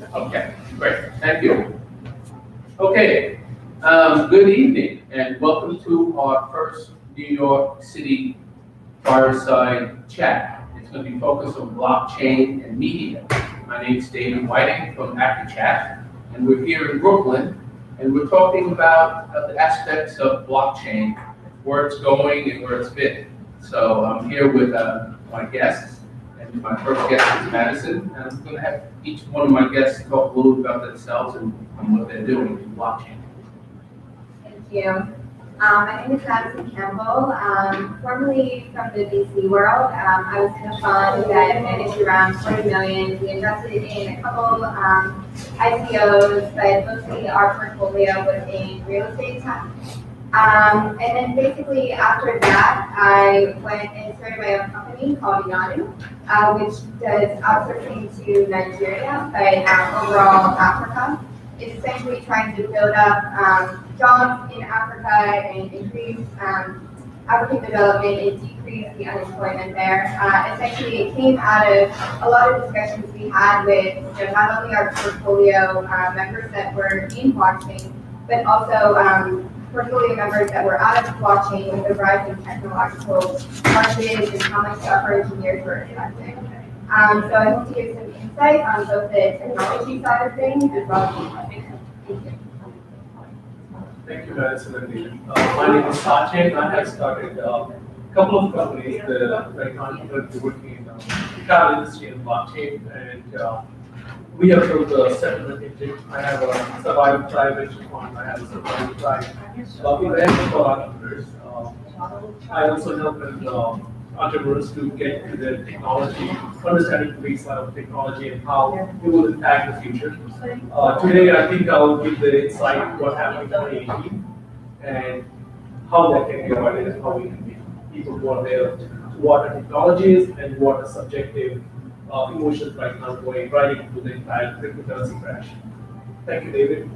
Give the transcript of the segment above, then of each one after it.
Okay, great, thank you. Okay, good evening and welcome to our first New York City Fireside Chat. It's going to be focused on blockchain and media. My name is David Whiting from Acquchat, and we're here in Brooklyn, and we're talking about the aspects of blockchain, where it's going and where it's been. So I'm here with my guests, and my first guest is Madison, and I'm going to have each one of my guests talk a little bit about themselves and what they're doing in blockchain. Thank you. My name is Madison Campbell, formerly from the VC world. I was in a fund that managed around 20 million. We invested in a couple ICOs, but mostly our portfolio was in real estate tech. And then basically after that, I went and started my own company called Yanu, which does outsourcing to Nigeria, but overall Africa. It's essentially trying to build up jobs in Africa and increase African development and decrease the unemployment there. Essentially, it came out of a lot of discussions we had with not only our portfolio members that were in blockchain, but also portfolio members that were out of blockchain with the rising technological marches and how much software engineers were affecting. So I hope to give some insight on both the technology side of things as well as the economic. Thank you. Thank you, Madison and David. My name is Sachin. I have started a couple of companies that are very confident working in the travel industry and blockchain. And we have built a settlement engine. I have a survival tribe venture fund. I have a survival tribe. We rent for entrepreneurs. I also help entrepreneurs to get to their technology, understanding the baseline of technology and how it will impact the future. Today, I think I'll give the insight what happened in 2018 and how that can be avoided and how we can be people who are aware of what the technology is and what the subjective emotions right now going right into the entire cryptocurrency crash. Thank you, David.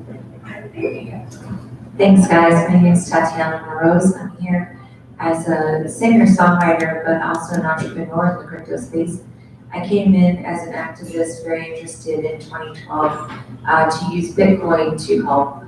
Thanks, guys. My name is Tatiana Moroz. I'm here as a singer-songwriter, but also an entrepreneur in the crypto space. I came in as an activist, very interested in 2012 to use Bitcoin to help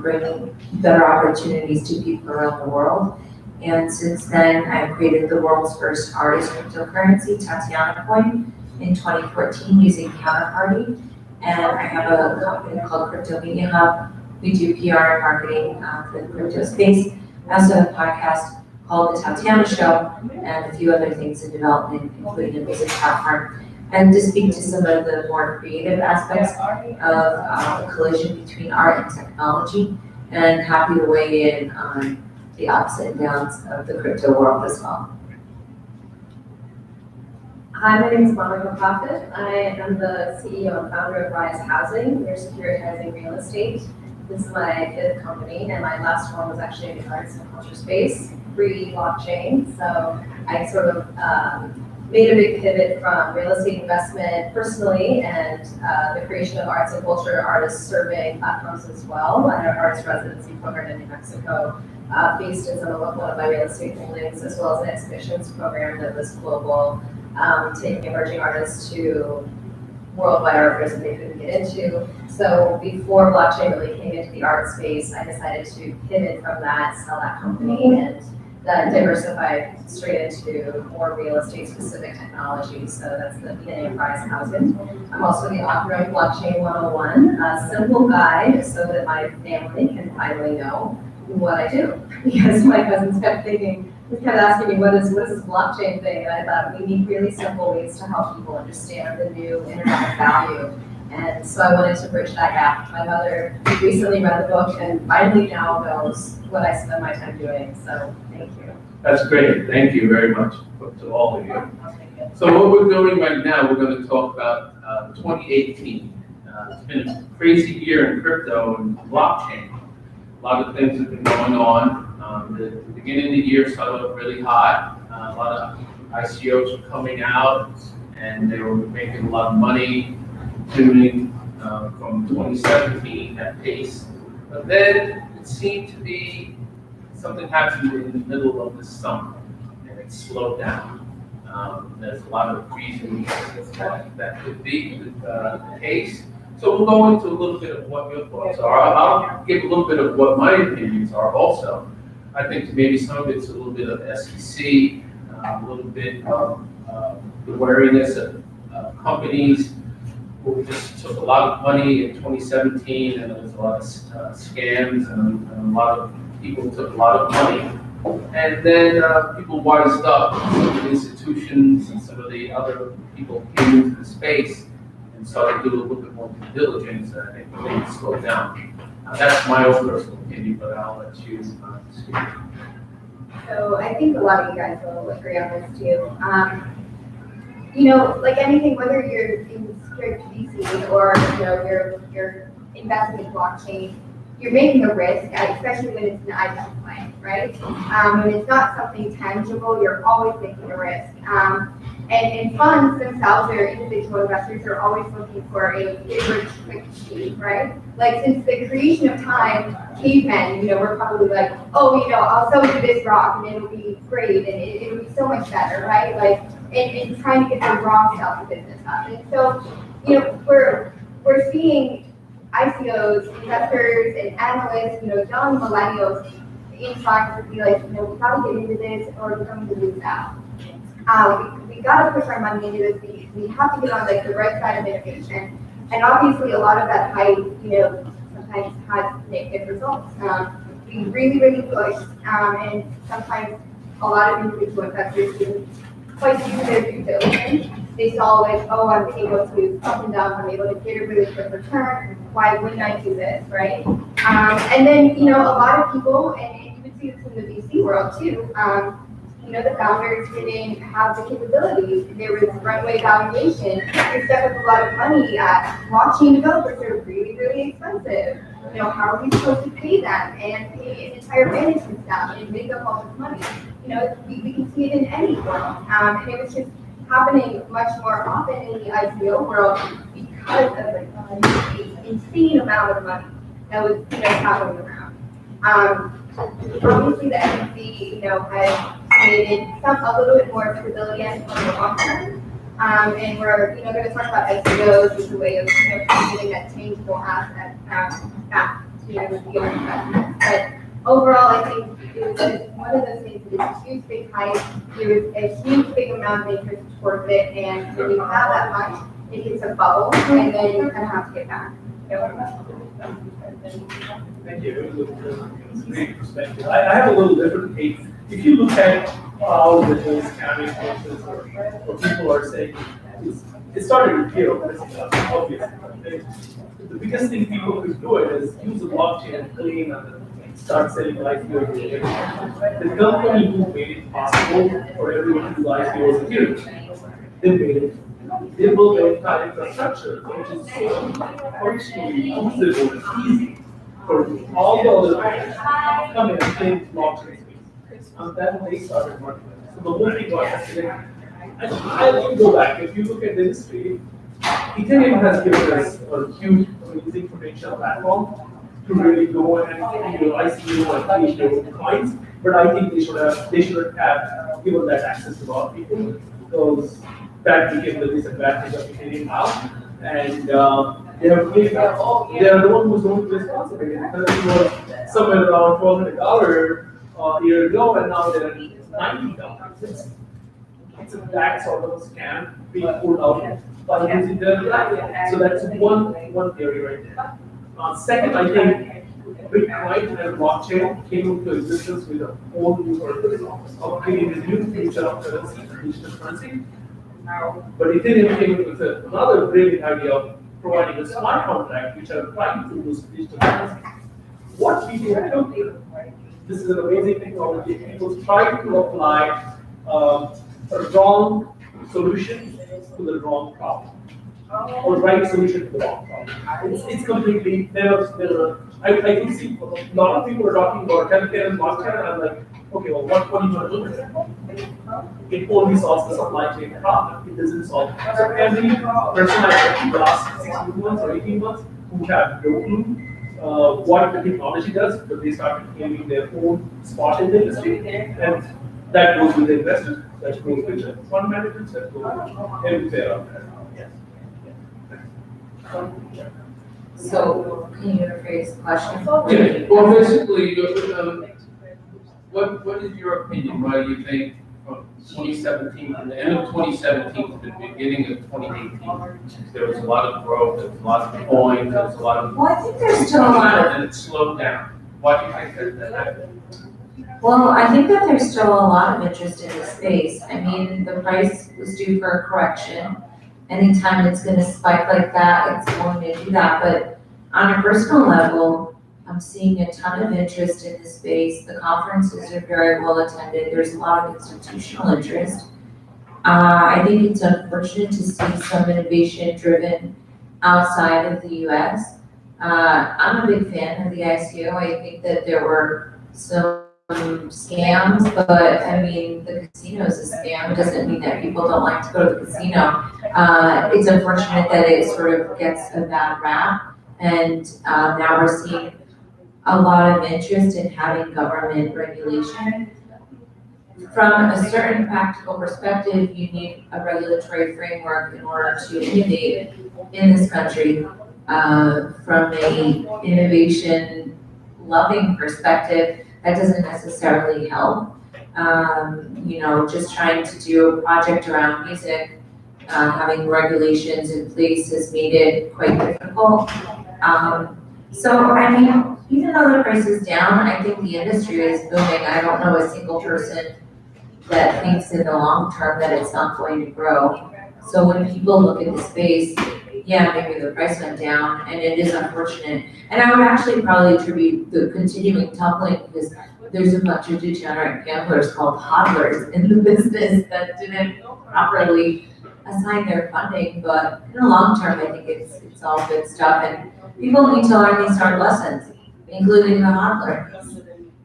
bring better opportunities to people around the world. And since then, I've created the world's first artist cryptocurrency, Tatiana Coin, in 2014 using Counterparty. And I have a company called Crypto Media Hub. We do PR and marketing for the crypto space. I also have a podcast called The Tatiana Show, and a few other things in development, including a music platform. And to speak to some of the more creative aspects of the collision between art and technology, and happy to weigh in on the ups and downs of the crypto world as well. Hi, my name is Monica Profit. I am the CEO and founder of Rise Housing. We're securitizing real estate. This is my fifth company, and my last one was actually in the arts and culture space, pre-blockchain. So I sort of made a big pivot from real estate investment personally and the creation of arts and culture artist survey platforms as well, and our artist residency program in New Mexico, based in some of my real estate holdings, as well as an exhibitions program that was global, taking emerging artists to worldwide art fairs that they couldn't get into. So before blockchain really came into the art space, I decided to pivot from that, sell that company, and then diversify straight into more real estate specific technology. So that's the beginning of Rise Housing. I'm also the author of Blockchain 101, a simple guide so that my family can finally know what I do. Because my cousins kept asking me, what is this blockchain thing? And I thought we need really simple ways to help people understand the new internet value. And so I wanted to bridge that gap. My mother recently read the book and finally now knows what I spend my time doing. So thank you. That's great. Thank you very much to all of you. So what we're doing right now, we're going to talk about 2018. It's been a crazy year in crypto and blockchain. A lot of things have been going on. The beginning of the year started off really hot. A lot of ICOs were coming out and they were making a lot of money, continuing from 2017 at pace. But then it seemed to be something happened in the middle of the summer and it slowed down. There's a lot of reasons that could be the case. So we'll go into a little bit of what your thoughts are. I'll give a little bit of what my opinions are also. I think maybe some of it's a little bit of SEC, a little bit of the wariness of companies who just took a lot of money in 2017, and there was a lot of scams, and a lot of people took a lot of money. And then people wised up, some of the institutions and some of the other people came into the space and started doing a little bit more due diligence, and I think things slowed down. That's my own personal opinion, but I'll let you speak. So I think a lot of you guys will agree on this too. You know, like anything, whether you're in strict VC or you're investing in blockchain, you're making a risk, especially when it's an IP play, right? When it's not something tangible, you're always taking a risk. And funds themselves, or individual investors, are always looking for a bigger quick speed, right? Like since the creation of time, cavemen, we're probably like, oh, I'll sell you this rock and it'll be great and it'll be so much better, right? Like, and trying to get the raw self business up. And so, we're seeing ICOs, investors, and analysts, young millennials in trying to be like, we gotta get into this or we're going to lose out. We gotta push our money into this. We have to get on like the right side of innovation. And obviously a lot of that hype, sometimes has negative results. We really, really push, and sometimes a lot of individual investors didn't quite do their due diligence. They saw like, oh, I'm able to up and down, I'm able to get a really quick return. Why wouldn't I do this, right? And then, a lot of people, and you would see this in the VC world too, the founders didn't have the capabilities. There was runway valuation. You're stuck with a lot of money. Blockchain developers are really, really expensive. How are we supposed to pay them and pay an entire management staff and make up all this money? We can see it in any world. And it was just happening much more often in the ICO world because of the insane amount of money that was happening around. Obviously the SEC, has created a little bit more stability and for the long term. And we're going to talk about ICOs as a way of getting that tangible asset back to the investment. But overall, I think it was just one of those things that is a huge big hype. There was a huge big amount of interest towards it, and when you have that much, it hits a bubble, and then you kind of have to get back. Thank you. It was a great perspective. I have a little different take. If you look at how the whole scamming process or people are saying, it started with fear, obviously. The biggest thing people could do it is use a blockchain and claim and start selling ICOs. The company who made it possible for everyone to do ICOs here, they made it. They built the entire infrastructure, which is so functionally usable and easy for all the other players to come in and claim blockchain space. And then they started working with it. So the whole thing got escalated. And I will go back. If you look at the history, Ethereum has given us a huge, amazing potential platform to really go and ICO and create their own coins. But I think they should have given that access to a lot of people, because that became the disadvantage of Ethereum now. And they are the one who's going to be responsible. Because it was somewhere around $1,200 a year ago, and now they're at $90. It's a that sort of a scam being pulled out by using their platform. So that's one theory right there. Second, I think Bitcoin and blockchain came into existence with a whole new purpose of creating a new future of currency, digital currency. But Ethereum came in with another brilliant idea of providing a smart contract which are trying to use digital currency. What people do, this is an amazing technology. People try to apply a wrong solution to the wrong problem, or right solution to the wrong problem. It's completely, I can see a lot of people are talking about healthcare and blockchain, and I'm like, okay, well, what are you going to do with it? It only solves the supply chain problem. It doesn't solve it. So every person I've in the last 16 months or 18 months who have no clue what the technology does, but they started claiming their own spot in the industry, and that goes with the investors, that goes with the fund managers, that goes with everywhere out there. Yes. So can you rephrase the question? Yeah, well, basically, what is your opinion? Why do you think from 2017, from the end of 2017 to the beginning of 2018, there was a lot of growth, there was a lot of coins, there was a lot of. Well, I think there's still a lot of, And it slowed down. Why do you think that happened? well, I think that there's still a lot of interest in the space. I mean, the price was due for a correction. Anytime it's gonna spike like that, it's going to do that, but on a personal level, I'm seeing a ton of interest in the space. The conferences are very well attended. There's a lot of institutional interest. I think it's unfortunate to see some innovation driven outside of the US. I'm a big fan of the ICO. I think that there were some scams, but I mean, the casino is a scam. It doesn't mean that people don't like to go to the casino. It's unfortunate that it sort of gets a bad rap. And now we're seeing a lot of interest in having government regulation. From a certain practical perspective, you need a regulatory framework in order to innovate in this country. From a innovation loving perspective, that doesn't necessarily help. Just trying to do a project around music, having regulations in place has made it quite difficult. So, I mean, even though the price is down, I think the industry is booming. I don't know a single person that thinks in the long term that it's not going to grow. So when people look at the space, yeah, maybe the price went down, and it is unfortunate. And I would actually probably attribute the continuing tumbling because there's a bunch of degenerate gamblers called hodlers in the business that didn't properly assign their funding. But in the long term, I think it's all good stuff, and people need to learn these hard lessons, including the hodlers.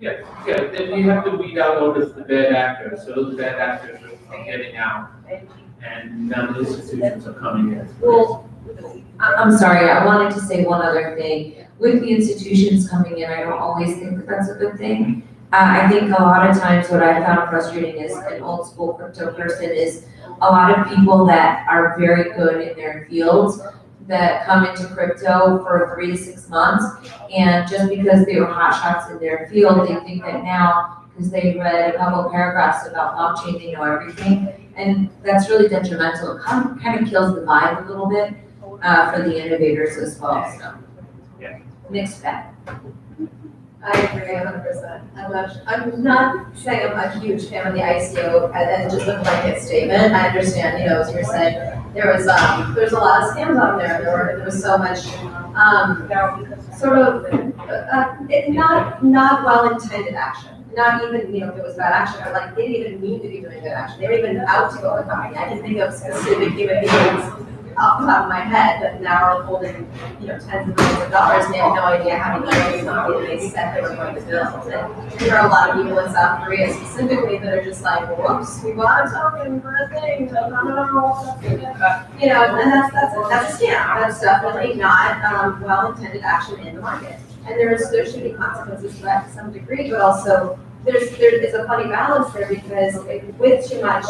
Yeah, then you have to weed out all the bad actors, so those bad actors are getting out, and now the institutions are coming in. Well, I'm sorry, I wanted to say one other thing. With the institutions coming in, I don't always think that that's a good thing. I think a lot of times what I found frustrating as an old school crypto person is a lot of people that are very good in their fields that come into crypto for 3 to 6 months, and just because they were hotshots in their field, they think that now, because they read a couple paragraphs about blockchain, they know everything, and that's really detrimental. It kind of kills the vibe a little bit for the innovators as well, so. Yeah. Mixed bag. I agree 100%. I'm not saying I'm a huge fan of the ICO and just a blanket statement. I understand, as you're saying, there's a lot of scams out there. There was so much not well-intended action. Not even, if it was bad action, but like they didn't even mean to be doing good action. They were even out to go to the company. I can think of specific human beings off the top of my head that now are holding, tens of millions of dollars, and they have no idea how to use the company that they said they were going to build. And there are a lot of people in South Korea specifically that are just like, whoops, we bought a token for a thing, and that's a scam. That's definitely not well-intended action in the market. And there should be consequences to that to some degree, but also there's a funny balance there because with too much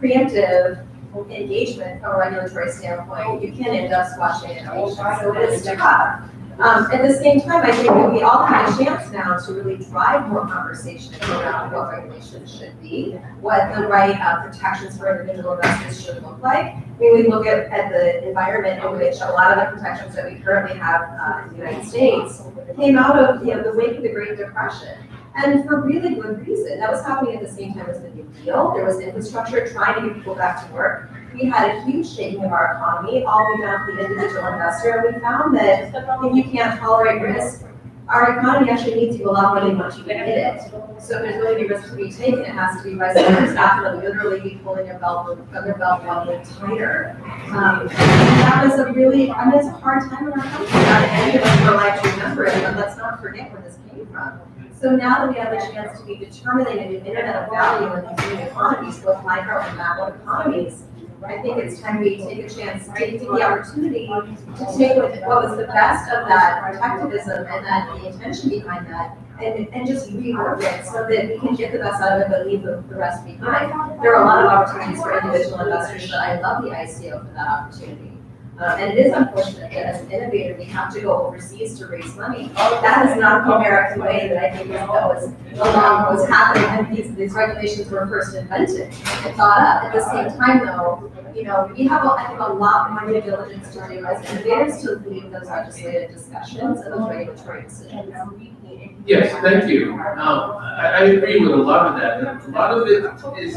preemptive engagement from a regulatory standpoint, you can end up squashing innovation. So it is tough. At the same time, I think that we all have a chance now to really drive more conversation around what regulations should be, what the right protections for individual investors should look like. I mean, we look at the environment in which a lot of the protections that we currently have in the United States came out of the wake of the Great Depression. And for really good reason. That was happening at the same time as the New Deal. There was infrastructure trying to get people back to work. We had a huge shaking of our economy, all the way down to the individual investor. And we found that if you can't tolerate risk, our economy actually needs you a lot more than once you can hit it. So if there's going to be risk to be taken, it has to be by someone who's not going to literally be pulling their belt one way tighter. That was it's a hard time in our country. Not any of us were alive to remember it, but let's not forget where this came from. So now that we have a chance to be determining a new internet of value in these new economies, both micro and macro economies, I think it's time we take a chance, take the opportunity to take what was the best of that protectivism and the intention behind that, and just rework it so that we can get the best out of it but leave the rest behind. There are a lot of opportunities for individual investors, but I love the ICO for that opportunity. And it is unfortunate that as an innovator, we have to go overseas to raise money. That is not the American way that I think was along was happening, and these regulations were first invented and thought up. At the same time, though, we have, I think, a lot more due diligence to do as innovators to lead those legislative discussions and those regulatory decisions. Yes, thank you. I agree with a lot of that. And a lot of it is,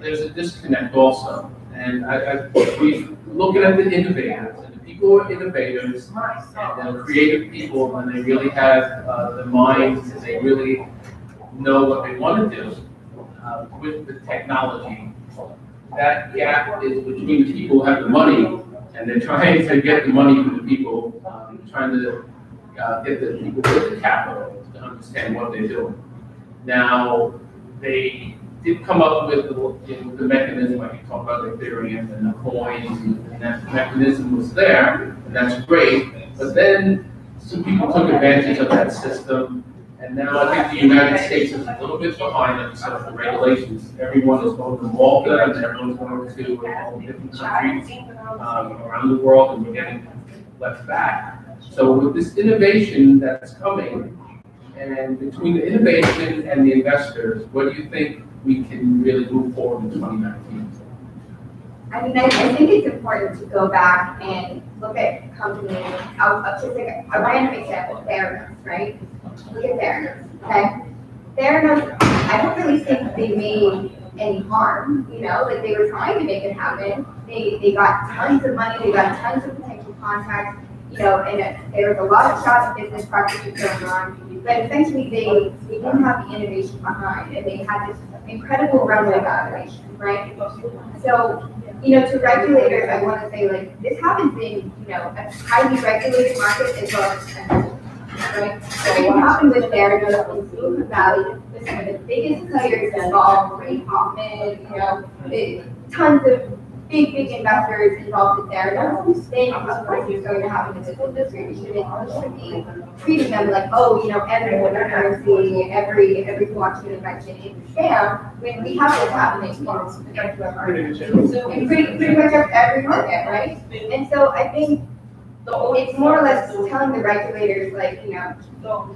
there's a disconnect also. And we looking at the innovators, and the people who are innovators and the creative people, and they really have the minds, and they really know what they want to do with the technology. That gap is between the people who have the money, and they're trying to get the money from the people, trying to get the people with the capital to understand what they're doing. Now, they did come up with the mechanism, like you talked about Ethereum and the coins, and that mechanism was there, and that's great. But then some people took advantage of that system, and now I think the United States is a little bit behind in some of the regulations. Everyone is going to Malta, and everyone's going to all different countries around the world, and we're getting left back. So with this innovation that's coming, and between the innovation and the investors, what do you think we can really move forward in 2019? I mean, I think it's important to go back and look at companies. I'll just take a random example, Theranos, right? Look at Theranos, okay? Theranos, I don't really think they made any harm, like they were trying to make it happen. They got tons of money, they got tons of potential contacts, and there was a lot of shots business practices going on, but essentially they didn't have the innovation behind, and they had this incredible runway valuation, right? So, to regulators, I want to say, like, this happens in, a highly regulated market as well as expensive, right? So what happened with Theranos in Silicon Valley, with some of the biggest players involved, Ray Hoffman, tons of big investors involved in Theranos, then of course you're going to happen in this industry. We should be treating them like, every cryptocurrency, every blockchain invention is a scam, when we have this happening in pretty much every market, right? And so I think it's more or less telling the regulators, like, these are some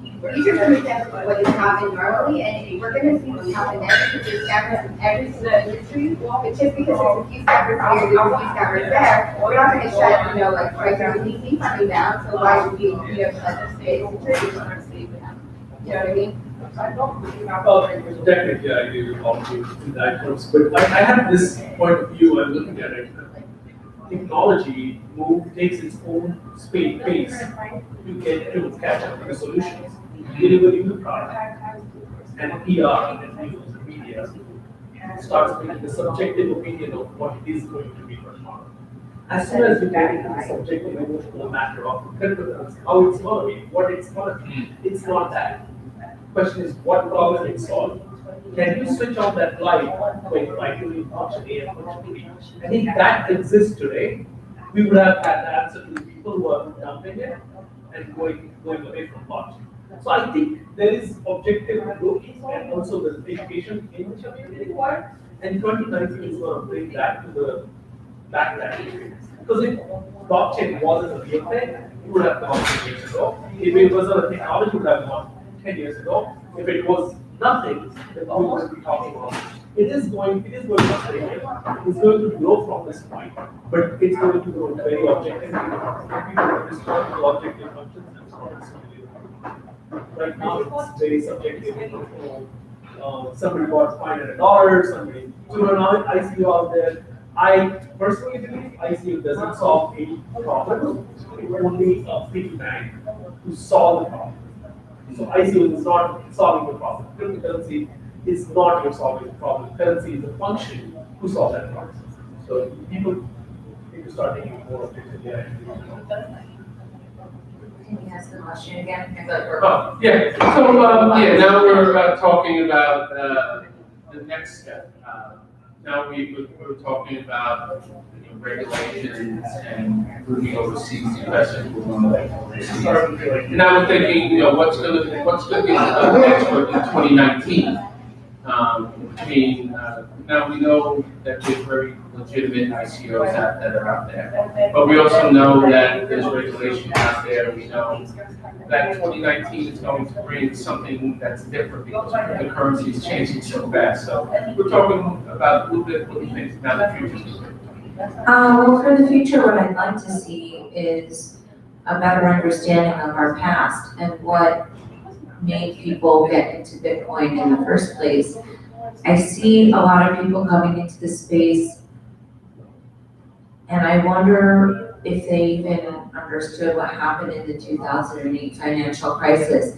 examples of what has happened normally, and we're going to see this happen next, because there's scammers in every single industry, but just because there's a few scammers here, there's a few scammers there, we're not going to shut, like, prices of DC coming down, so why would we, shut the space security? You know what I mean? Well, definitely, I agree with all of you in that terms, but I have this point of view. I'm looking at it. Technology takes its own pace to get to catch up with the solutions, delivering the product, and PR and news and media starts making the subjective opinion of what it is going to be for tomorrow. As soon as you get into the subjective emotional matter of cryptocurrency, how it's going to be, what it's going to be, it's not that. The question is what problem it solves. Can you switch on that light by doing function A and function B? I think that exists today. We would have had the answer to the people who are dumping it and going away from blockchain. So I think there is objective growth and also the education in which is required. And 2019 is going to bring that to the back that because if blockchain wasn't a real thing, it would have gone 10 years ago. If it was a technology, it would have gone 10 years ago. If it was nothing, then we would be talking about it is going to stay here. It's going to grow from this point, but it's going to grow very objective. People understand the objective functions and so on. Right now, it's very subjective. Somebody bought $500, somebody $200. ICO out there. I personally believe ICO doesn't solve any problem. It only a big bang to solve the problem. So ICO is not solving the problem. Cryptocurrency is not your solving the problem. Currency is a function to solve that problem. So people need to start thinking more objectively. Can you ask the question again? Oh, yeah. So, now we're talking about the next step. Now we're talking about regulations and moving overseas investors. And now we're thinking, what's going to be the next one in 2019? Now we know that there's very legitimate ICOs that are out there. But we also know that there's regulation out there. We know that 2019 is going to bring something that's different because the currency is changing so fast. So we're talking about a little bit what we think about the future. Well, for the future, what I'd like to see is a better understanding of our past and what made people get into Bitcoin in the first place. I see a lot of people coming into the space, and I wonder if they even understood what happened in the 2008 financial crisis.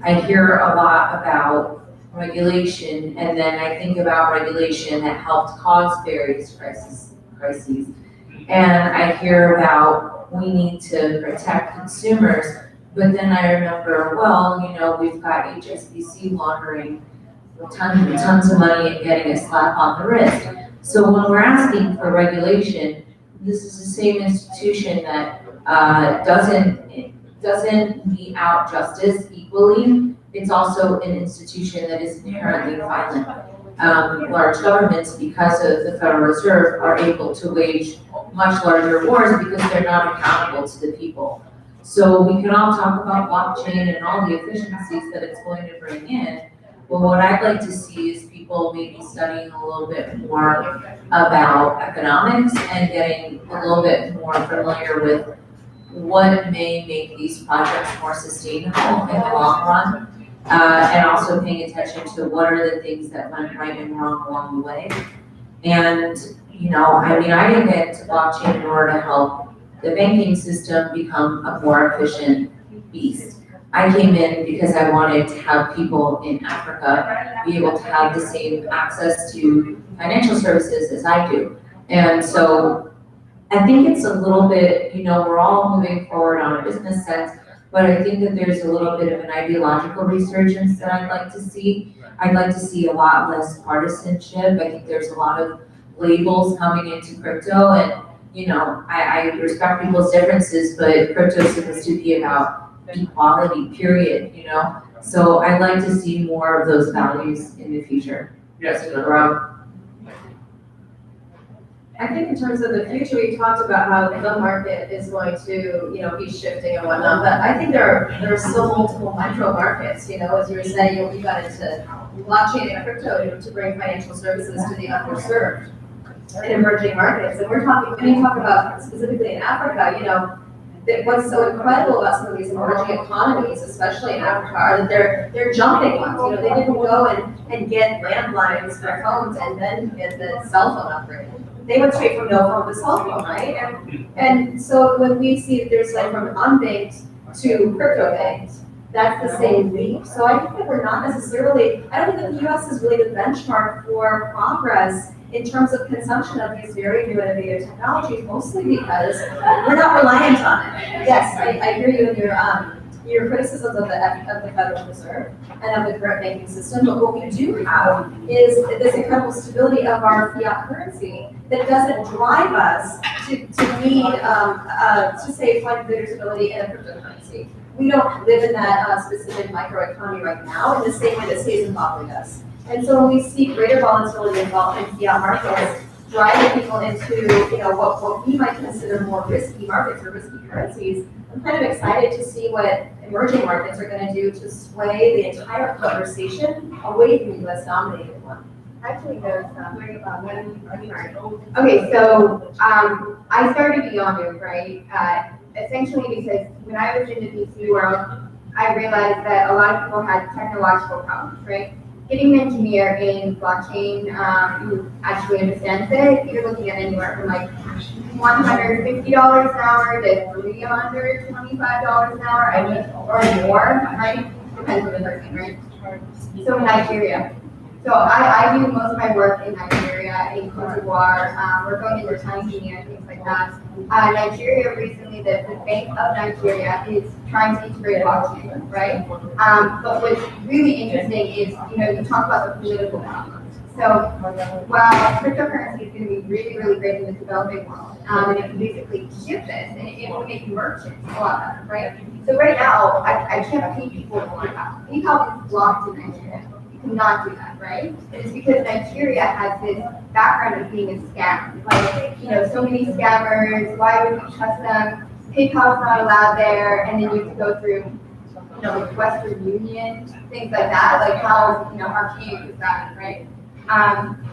I hear a lot about regulation, and then I think about regulation that helped cause various crises. And I hear about we need to protect consumers, but then I remember, well, you know, we've got HSBC laundering tons and tons of money and getting a slap on the wrist. So when we're asking for regulation, this is the same institution that doesn't mete out justice equally. It's also an institution that is inherently violent. Large governments, because of the Federal Reserve, are able to wage much larger wars because they're not accountable to the people. So we can all talk about blockchain and all the efficiencies that it's going to bring in. But what I'd like to see is people maybe studying a little bit more about economics and getting a little bit more familiar with what may make these projects more sustainable in the long run. And also paying attention to what are the things that went right and wrong along the way. And, you know, I mean, I didn't get into blockchain in order to help the banking system become a more efficient beast. I came in because I wanted to have people in Africa be able to have the same access to financial services as I do. And so I think it's a little bit, you know, we're all moving forward on a business sense, but I think that there's a little bit of an ideological resurgence that I'd like to see. I'd like to see a lot less partisanship. I think there's a lot of labels coming into crypto, and, you know, I respect people's differences, but crypto is supposed to be about equality, period, you know? So I'd like to see more of those values in the future. Yes, as we grow. I think in terms of the future, we talked about how the market is going to, you know, be shifting and whatnot, but I think there are still multiple micro markets, you know, as you were saying, you know, we got into blockchain and crypto to bring financial services to the underserved and emerging markets. And we're talking, when you talk about specifically in Africa, you know, that what's so incredible about some of these emerging economies, especially in Africa, are that they're jumping ones. You know, they didn't go and get landlines for phones and then get the cell phone upgrade. They went straight from no phone to cell phone, right? And so when we see that there's like from unbanked to crypto banked, that's the same leap. So I think that we're not necessarily, I don't think that the US is really the benchmark for progress in terms of consumption of these very new innovative technologies, mostly because we're not reliant on it. Yes, I hear you in your criticisms of the Federal Reserve and of the current banking system, but what we do have is this incredible stability of our fiat currency that doesn't drive us to need to say find greater stability in a cryptocurrency. We don't live in that specific microeconomy right now in the same way that Zimbabwe does. And so when we see greater volatility in fiat markets, driving people into, you know, what we might consider more risky markets or risky currencies, I'm kind of excited to see what emerging markets are going to do to sway the entire conversation away from the US dominated one. Actually, there's okay, so I started Beyond, right? Essentially because when I was in the VC world, I realized that a lot of people had technological problems, right? Getting an engineer in blockchain who actually understands it, you're looking at anywhere from like $150 an hour to $325 an hour, I mean, or more, right? Depends on the person, right? So in Nigeria. So I do most of my work in Nigeria, in Cote d'Ivoire, we're going into Tanzania, things like that. Nigeria recently, the Bank of Nigeria is trying to integrate blockchain, right? But what's really interesting is, you know, you talk about the political balance. So while cryptocurrency is going to be really, really great in the developing world, and it can basically shift this, and it will make merchants a lot better, right? So right now, I can't pay people with PayPal. PayPal is blocked in Nigeria. to not do that, right? And it's because Nigeria has this background of being a scam. Like, so many scammers, why would you trust them? PayPal's not allowed there, and then you have to go through, like Western Union, things like that, like how, archaic is that, right?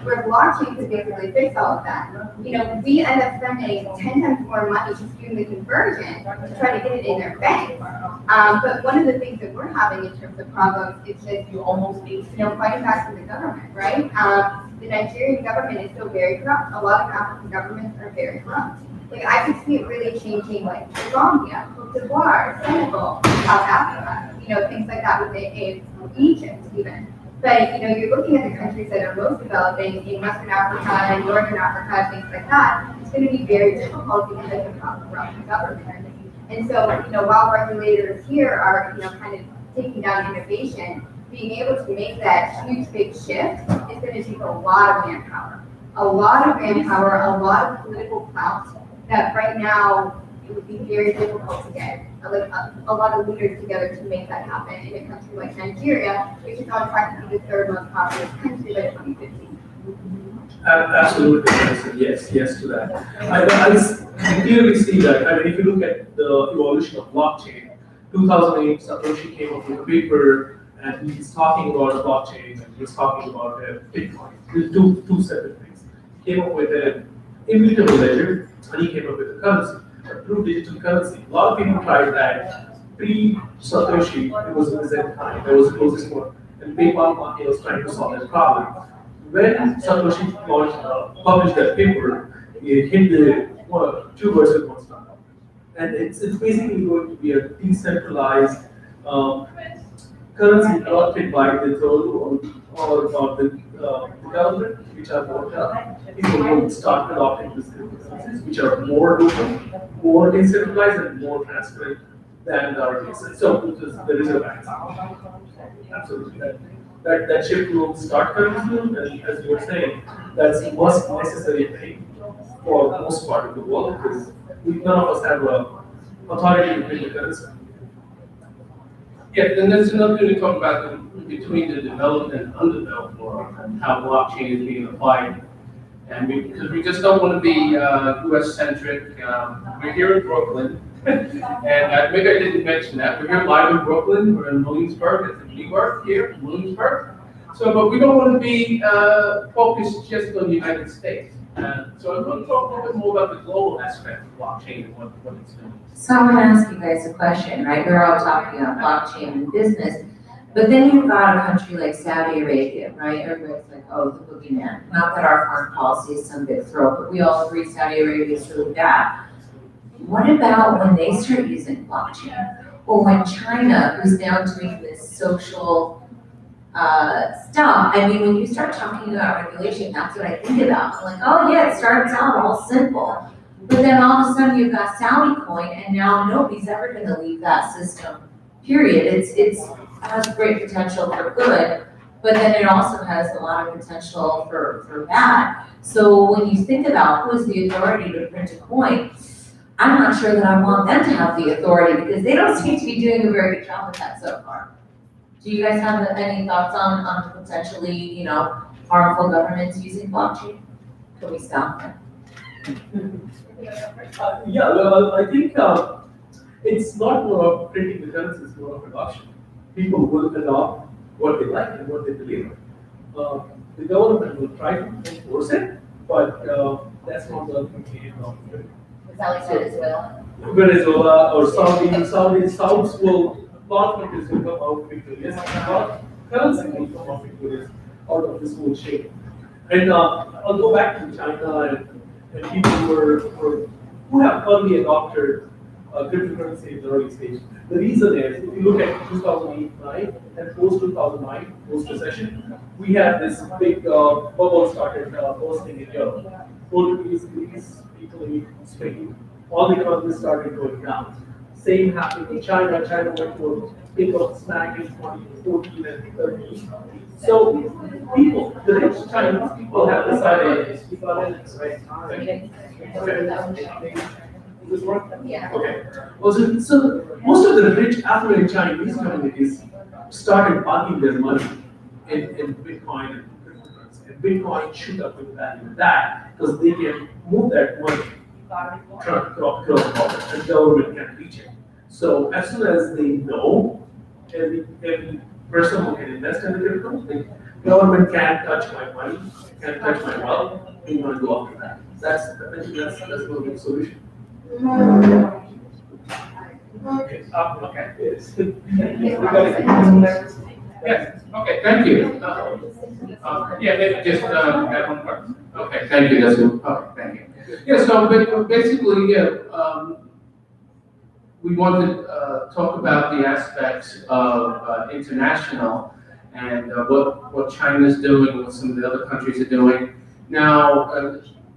Where blockchain could basically fix all of that. We end up spending 10 times more money just doing the conversion to try to get it in their bank. But one of the things that we're having in terms of problems is just fighting back from the government, right? The Nigerian government is still very corrupt. A lot of African governments are very corrupt. Like, I could see it really changing, like Colombia, Cote d'Ivoire, Senegal, South Africa, things like that with Egypt even. But, you're looking at the countries that are most developing in Western Africa and Northern Africa, things like that. It's going to be very difficult because of how corrupt the government is. And so, while regulators here are, kind of taking down innovation, being able to make that huge, big shift is going to take a lot of manpower. A lot of political clout that right now it would be very difficult to get a lot of leaders together to make that happen in a country like Nigeria, which is on track to be the third most populous country by 2050. Absolutely, yes to that. I clearly see that. I mean, if you look at the evolution of blockchain, 2008, Satoshi came up with a paper, and he's talking about blockchain, and he's talking about Bitcoin. Two separate things. He came up with an immutable ledger, and he came up with a currency, a true digital currency. A lot of people tried that. Pre-Satoshi, it was in the Zen time. That was the closest one. And PayPal was trying to solve that problem. When Satoshi published that paper, it hit the two birds with one stone. And it's basically going to be a decentralized currency adopted by the authority or the government, which are more people will start adopting these currencies, which are more open, more decentralized, and more transparent than the other cases. So the Reserve Bank. Absolutely. That shift will start coming soon, and as you were saying, that's the most necessary thing for most part of the world, because none of us have authority to print the currency. Yeah, and that's another thing to talk about between the developed and undeveloped world, and how blockchain is being applied. And because we just don't want to be US centric. We're here in Brooklyn, and maybe I didn't mention that. We're here live in Brooklyn. We're in Williamsburg. It's in New York here in Williamsburg. So, but we don't want to be focused just on the United States. So I'm going to talk a little bit more about the global aspect of blockchain and what it's doing. So I want to ask you guys a question, right? We're all talking about blockchain and business, but then you've got a country like Saudi Arabia, right? Everybody's like, oh, the boogeyman. Not that our foreign policy is some big throw, but we all agree Saudi Arabia is really bad. What about when they start using blockchain? Or when China, who's now doing this social stuff, I mean, when you start talking about regulation, that's what I think about. I'm like, oh yeah, it starts out all simple. But then all of a sudden you've got Saudi coin, and now nobody's ever going to leave that system, period. It has great potential for good, but then it also has a lot of potential for bad. So when you think about who has the authority to print a coin, I'm not sure that I want them to have the authority, because they don't seem to be doing a very good job with that so far. Do you guys have any thoughts on potentially, harmful governments using blockchain? Can we stop them? Yeah, well, I think it's not more of printing the currency, it's more of adoption. People will adopt what they like and what they believe in. The government will try to enforce it, but that's not the game of it. Is that like Venezuela? Venezuela or Souths will, a lot of countries will come out victorious, a lot of currency will come out victorious out of this whole shape. And I'll go back to China and people who have early adopted cryptocurrency in the early stage. The reason is, if you look at 2008-9 and post-2009, post-recession, we had this big bubble started bursting in Europe. Portuguese, Greece, Italy, Spain, all the economies started going down. Same happened in China. China went to a big snag in 2014 and 13. So people, the rich Chinese people have decided, right? Okay. Does this work? Yeah. Okay. Well, so most of the rich affluent Chinese communities started parking their money in Bitcoin and cryptocurrency. And Bitcoin shoot up in value with that because they can move that money across the border and government can reach it. So as soon as they know every person who can invest in the crypto, the government can't touch my money, can't touch my wealth, we're going to go after that. I think that's going to be the solution. Okay. Okay. Yes. Yes, okay, thank you. Yeah, maybe just add one part. Okay, thank you, that's good. Okay, thank you. Yeah, so basically, we want to talk about the aspects of international and what China's doing, what some of the other countries are doing. Now,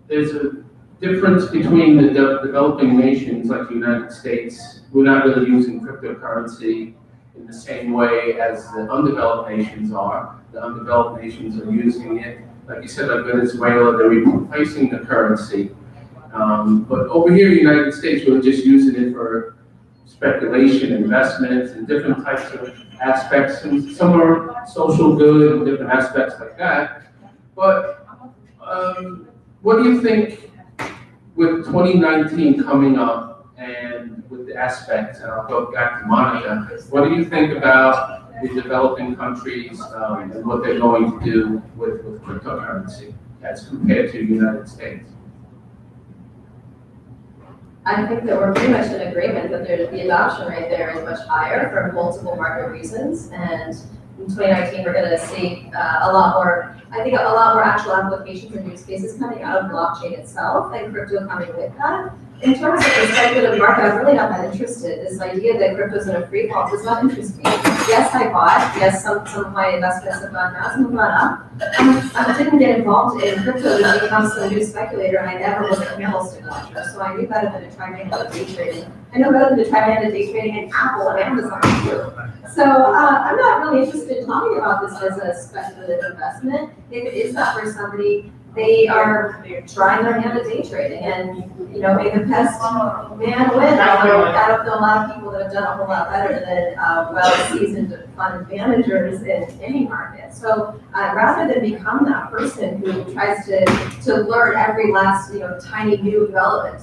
there's a difference between the developing nations like the United States. We're not really using cryptocurrency in the same way as the undeveloped nations are. The undeveloped nations are using it, like you said, like Venezuela, they're replacing the currency. But over here in the United States, we're just using it for speculation, investments, and different types of aspects. And some are social good and different aspects like that. But what do you think with 2019 coming up and with the aspects, and I'll go back to Monica, what do you think about the developing countries and what they're going to do with cryptocurrency as compared to the United States? I think that we're pretty much in agreement that the adoption rate there is much higher for multiple market reasons. And in 2019, we're going to see a lot more actual applications and use cases coming out of blockchain itself and crypto coming with that. In terms of the speculative market, I'm really not that interested. This idea that crypto's in a free fall does not interest me. Yes, I bought. Yes, some of my investments have gone down, some have gone up. I didn't get involved in crypto to become some new speculator, and I never was a candlestick watcher. So I knew better than to try my hand at day trading. I know better than to try my hand at day trading in Apple and Amazon too. So I'm not really interested in talking about this as a speculative investment. If it is that for somebody, they're trying their hand at day trading, and may the best man win. I don't know a lot of people that have done a whole lot better than well-seasoned fund managers in any market. So rather than become that person who tries to learn every last tiny new development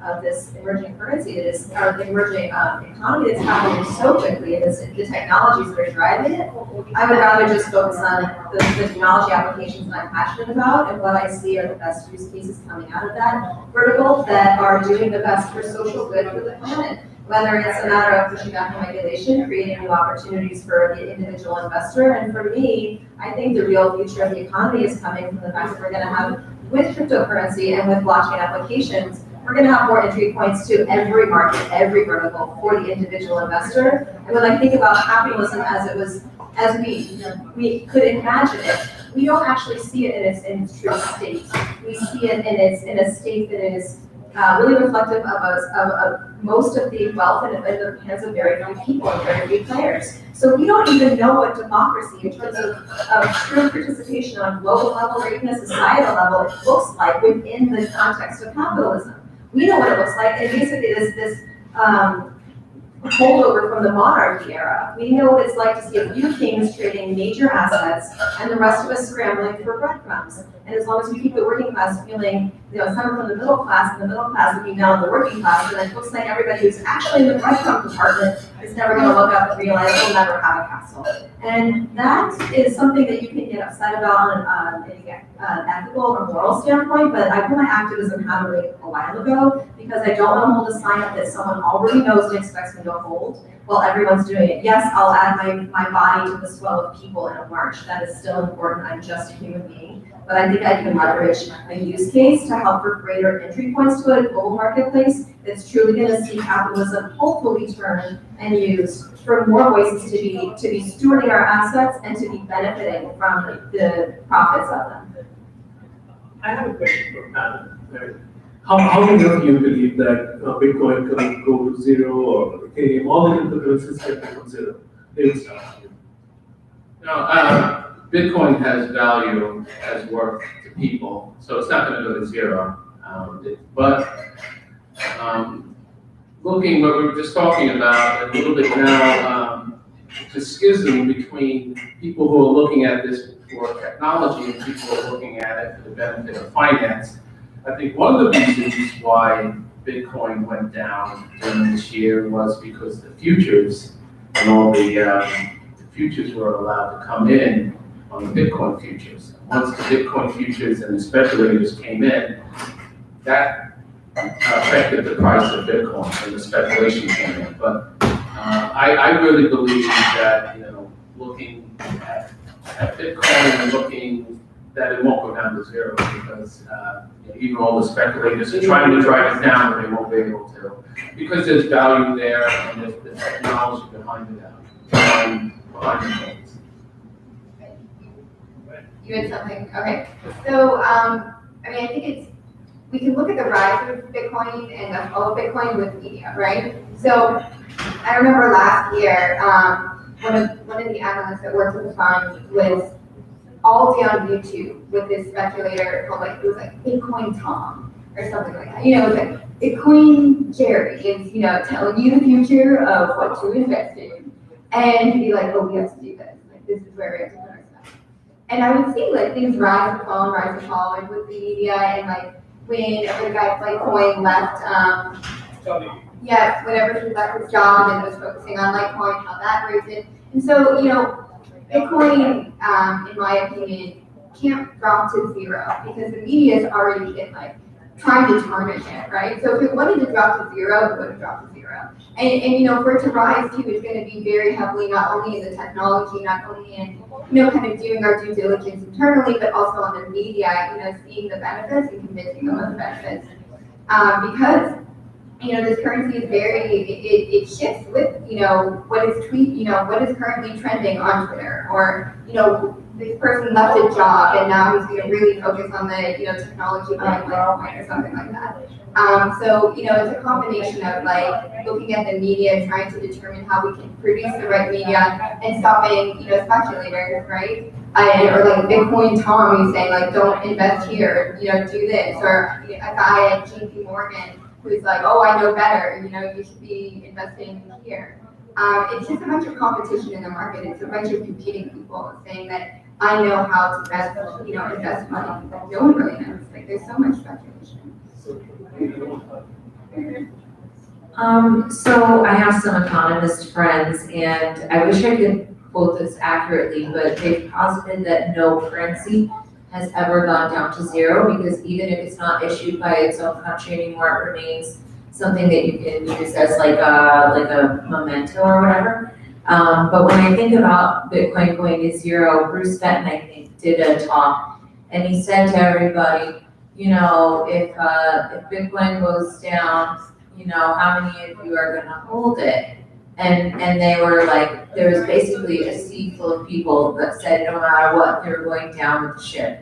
of this emerging currency that is, or the emerging economy that's happening so quickly, and the technologies that are driving it, I would rather just focus on the technology applications that I'm passionate about, and what I see are the best use cases coming out of that vertical that are doing the best for social good for the planet. Whether it's a matter of pushing back on regulation, creating new opportunities for the individual investor, and for me, I think the real future of the economy is coming from the fact that we're going to have, with cryptocurrency and with blockchain applications, we're going to have more entry points to every market, every vertical for the individual investor. And when I think about capitalism as we could imagine it, we don't actually see it in its true state. We see it in a state that is really reflective of most of the wealth in the hands of very few people and very few players. So we don't even know what democracy, in terms of true participation on global level or even a societal level, looks like within the context of capitalism. We know what it looks like, and basically this holdover from the monarchy era. We know what it's like to see a few kings trading major assets and the rest of us scrambling for breadcrumbs. And as long as we keep the working class feeling, some from the middle class, and the middle class looking down on the working class, then it looks like everybody who's actually in the breadcrumb department is never going to look up and realize we'll never have a castle. And that is something that you can get upset about on an ethical or moral standpoint, but I put my activism hat away a while ago because I don't want to hold a sign up that someone already knows and expects me to hold while everyone's doing it. Yes, I'll add my body to the swell of people in a march. That is still important. I'm just a human being. But I think I can leverage a use case to help for greater entry points to a global marketplace that's truly going to see capitalism hopefully turned and used for more voices to be stewarding our assets and to be benefiting from the profits of them. I have a question for Pam. How many of you believe that Bitcoin can go to zero, or Ethereum, all the cryptocurrencies can become zero? Bitcoin has value as worth to people, so it's not going to go to zero. Looking what we were just talking about a little bit now, the schism between people who are looking at this for technology and people who are looking at it for the benefit of finance. I think one of the reasons why Bitcoin went down during this year was because the futures and all the futures were allowed to come in on the Bitcoin futures. Once the Bitcoin futures and the speculators came in, that affected the price of Bitcoin and the speculation came in. But I really believe that, looking at Bitcoin and looking that it won't go down to zero because even all the speculators are trying to drive it down, but they won't be able to. Because there's value there and there's the technology behind it, behind the coins. You had something, okay. So, I think we can look at the rise of Bitcoin and the fall of Bitcoin with media, right? So, I remember last year, one of the analysts that worked with the fund was all day on YouTube with this speculator called it was like Bitcoin Tom or something like that. It was like Bitcoin Jerry is, telling you the future of what to invest in. And he'd be like, oh, we have to do this. Like, this is where we have to put our stuff. And I would see like things rise and fall, like with the media and like whenever the guy Litecoin left, whenever he left his job and was focusing on Litecoin, how that raised. And so, Bitcoin, in my opinion, can't drop to zero because the media has already been trying to tarnish it, right? So if it wanted to drop to zero, it would have dropped to zero. And for it to rise too, it's going to be very heavily not only in the technology, not only in kind of doing our due diligence internally, but also on the media, seeing the benefits and convincing them of the benefits. Because this currency is it shifts with, what is currently trending on Twitter, or, this person left a job and now he's going to really focus on the, technology behind Bitcoin or something like that. So, it's a combination of looking at the media, trying to determine how we can produce the right media and stopping, speculators, right? Or Bitcoin Tom who's saying don't invest here, do this, or a guy at JP Morgan who's like, oh, I know better, you should be investing here. It's just a bunch of competition in the market. It's a bunch of competing people saying that I know how to best, invest money. No one really knows. There's so much speculation. So I have some economist friends, and I wish I could quote this accurately, but they've posited that no currency has ever gone down to zero, because even if it's not issued by its own country anymore, it remains something that you can use as like a memento or whatever. But when I think about Bitcoin going to zero, Bruce Fenton, I think, did a talk, and he said to everybody, if Bitcoin goes down, how many of you are gonna hold it? And they were like, there was basically a sea full of people that said no matter what, they were going down with the ship.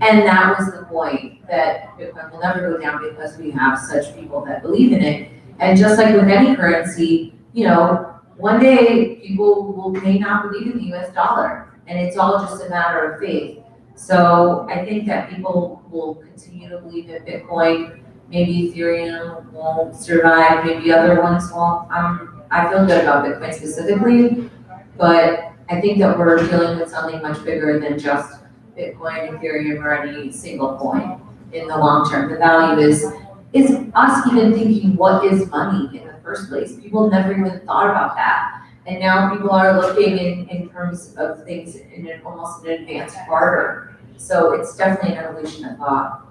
And that was the point, that Bitcoin will never go down because we have such people that believe in it. And just like with any currency, one day people may not believe in the US dollar, and it's all just a matter of faith. So I think that people will continue to believe in Bitcoin. Maybe Ethereum won't survive, maybe other ones won't. I feel good about Bitcoin specifically, but I think that we're dealing with something much bigger than just Bitcoin, Ethereum, or any single coin in the long term. The value is us even thinking what is money in the first place. People never even thought about that. And now people are looking in terms of things in almost an advanced barter. So it's definitely an evolution of thought.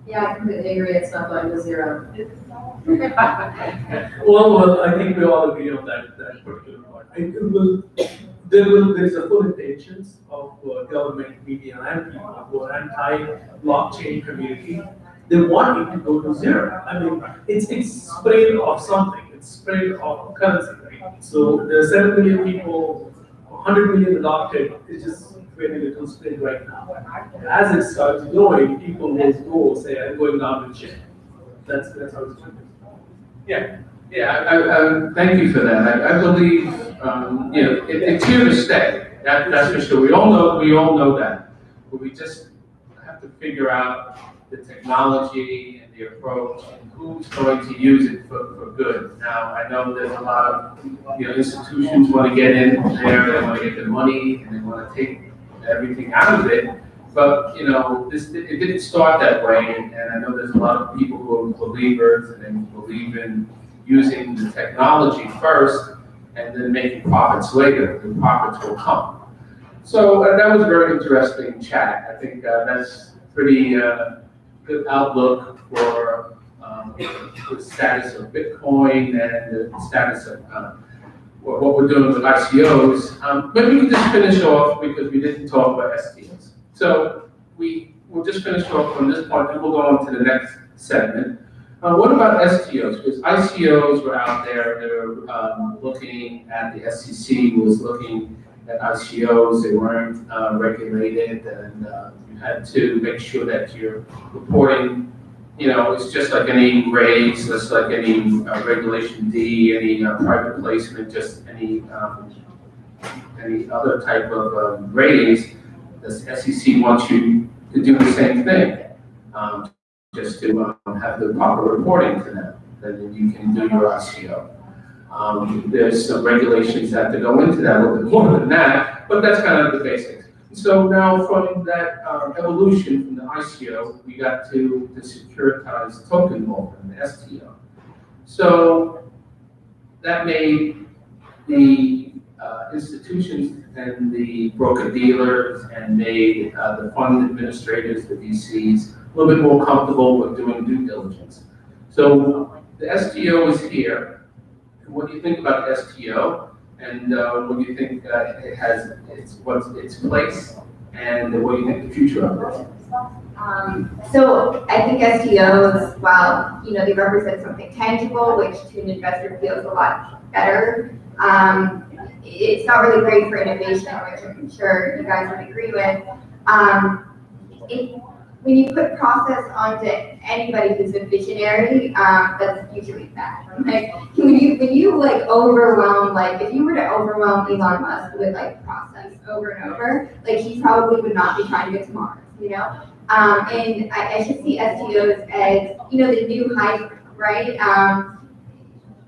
Yeah, I completely agree. It's not going to zero. Well, I think we all agree on that particular part. There's a full intentions of government, media, and people who are anti-blockchain community. They want it to go to zero. I mean, it's spread of something. It's spread of currency, right? So there are 7 million people, 100 million adopted. It's just very little spread right now. As it starts going, people will go say, I'm going down the chain. That's how it's going. Yeah, thank you for that. I believe, it's here to stay. That's for sure. We all know that. But we just have to figure out the technology and the approach and who's going to use it for good. Now, I know there's a lot of, institutions want to get in there, they want to get the money, and they want to take everything out of it. But, it didn't start that way, and I know there's a lot of people who are believers, and they believe in using the technology first, and then making profits later. The profits will come. So that was a very interesting chat. I think that's pretty good outlook for the status of Bitcoin and the status of what we're doing with ICOs. Maybe we can just finish off because we didn't talk about STOs. So we'll just finish off on this point, and we'll go on to the next segment. What about STOs? Because ICOs were out there, they were looking at the SEC was looking at ICOs, they weren't regulated, and you had to make sure that you're reporting, it's just like any raise, just like any Regulation D, any private placement, just any other type of raise. The SEC wants you to do the same thing. Just to have the proper reporting to them, then you can do your ICO. There's some regulations that have to go into that a little bit more than that, but that's kind of the basics. So now from that evolution from the ICO, we got to the securitized token movement, the STO. So that made the institutions and the broker-dealers and made the fund administrators, the VCs, a little bit more comfortable with doing due diligence. So the STO is here. And what do you think about the STO? And what do you think it has, what's its place? And what do you think the future of it is? So I think STOs, while they represent something tangible, which to an investor feels a lot better, it's not really great for innovation, which I'm sure you guys would agree with. When you put process onto anybody who's a visionary, that's usually bad. Like when you overwhelm, if you were to overwhelm Elon Musk with process over and over, he probably would not be trying to get to Mars, And I just see STOs as the new hype, right?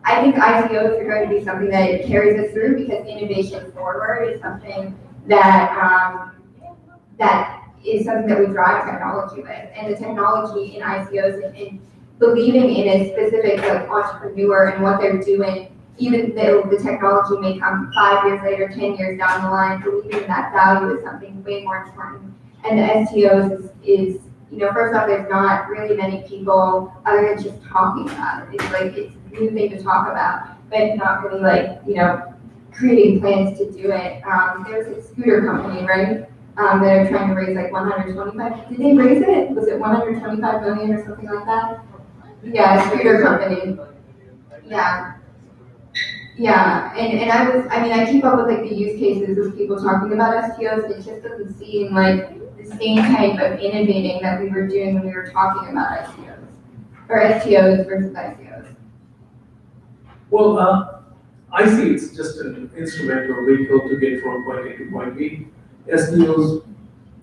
I think ICOs are going to be something that carries us through because innovation forward is something that is something that we drive technology with. And the technology in ICOs and believing in a specific entrepreneur and what they're doing, even though the technology may come 5 years later, 10 years down the line, believing in that value is something way more important. And the STOs is first off, there's not really many people other than just talking about it. It's a new thing to talk about, but not really creating plans to do it. There's a scooter company, right? That are trying to raise 125. Did they raise it? Was it 125 million or something like that? Yeah, a scooter company. Yeah. Yeah, and I keep up with the use cases of people talking about STOs, and it just doesn't seem like the same type of innovating that we were doing when we were talking about STOs, or STOs versus ICOs. Well, I see it's just an instrument or vehicle to get from point A to point B. STOs,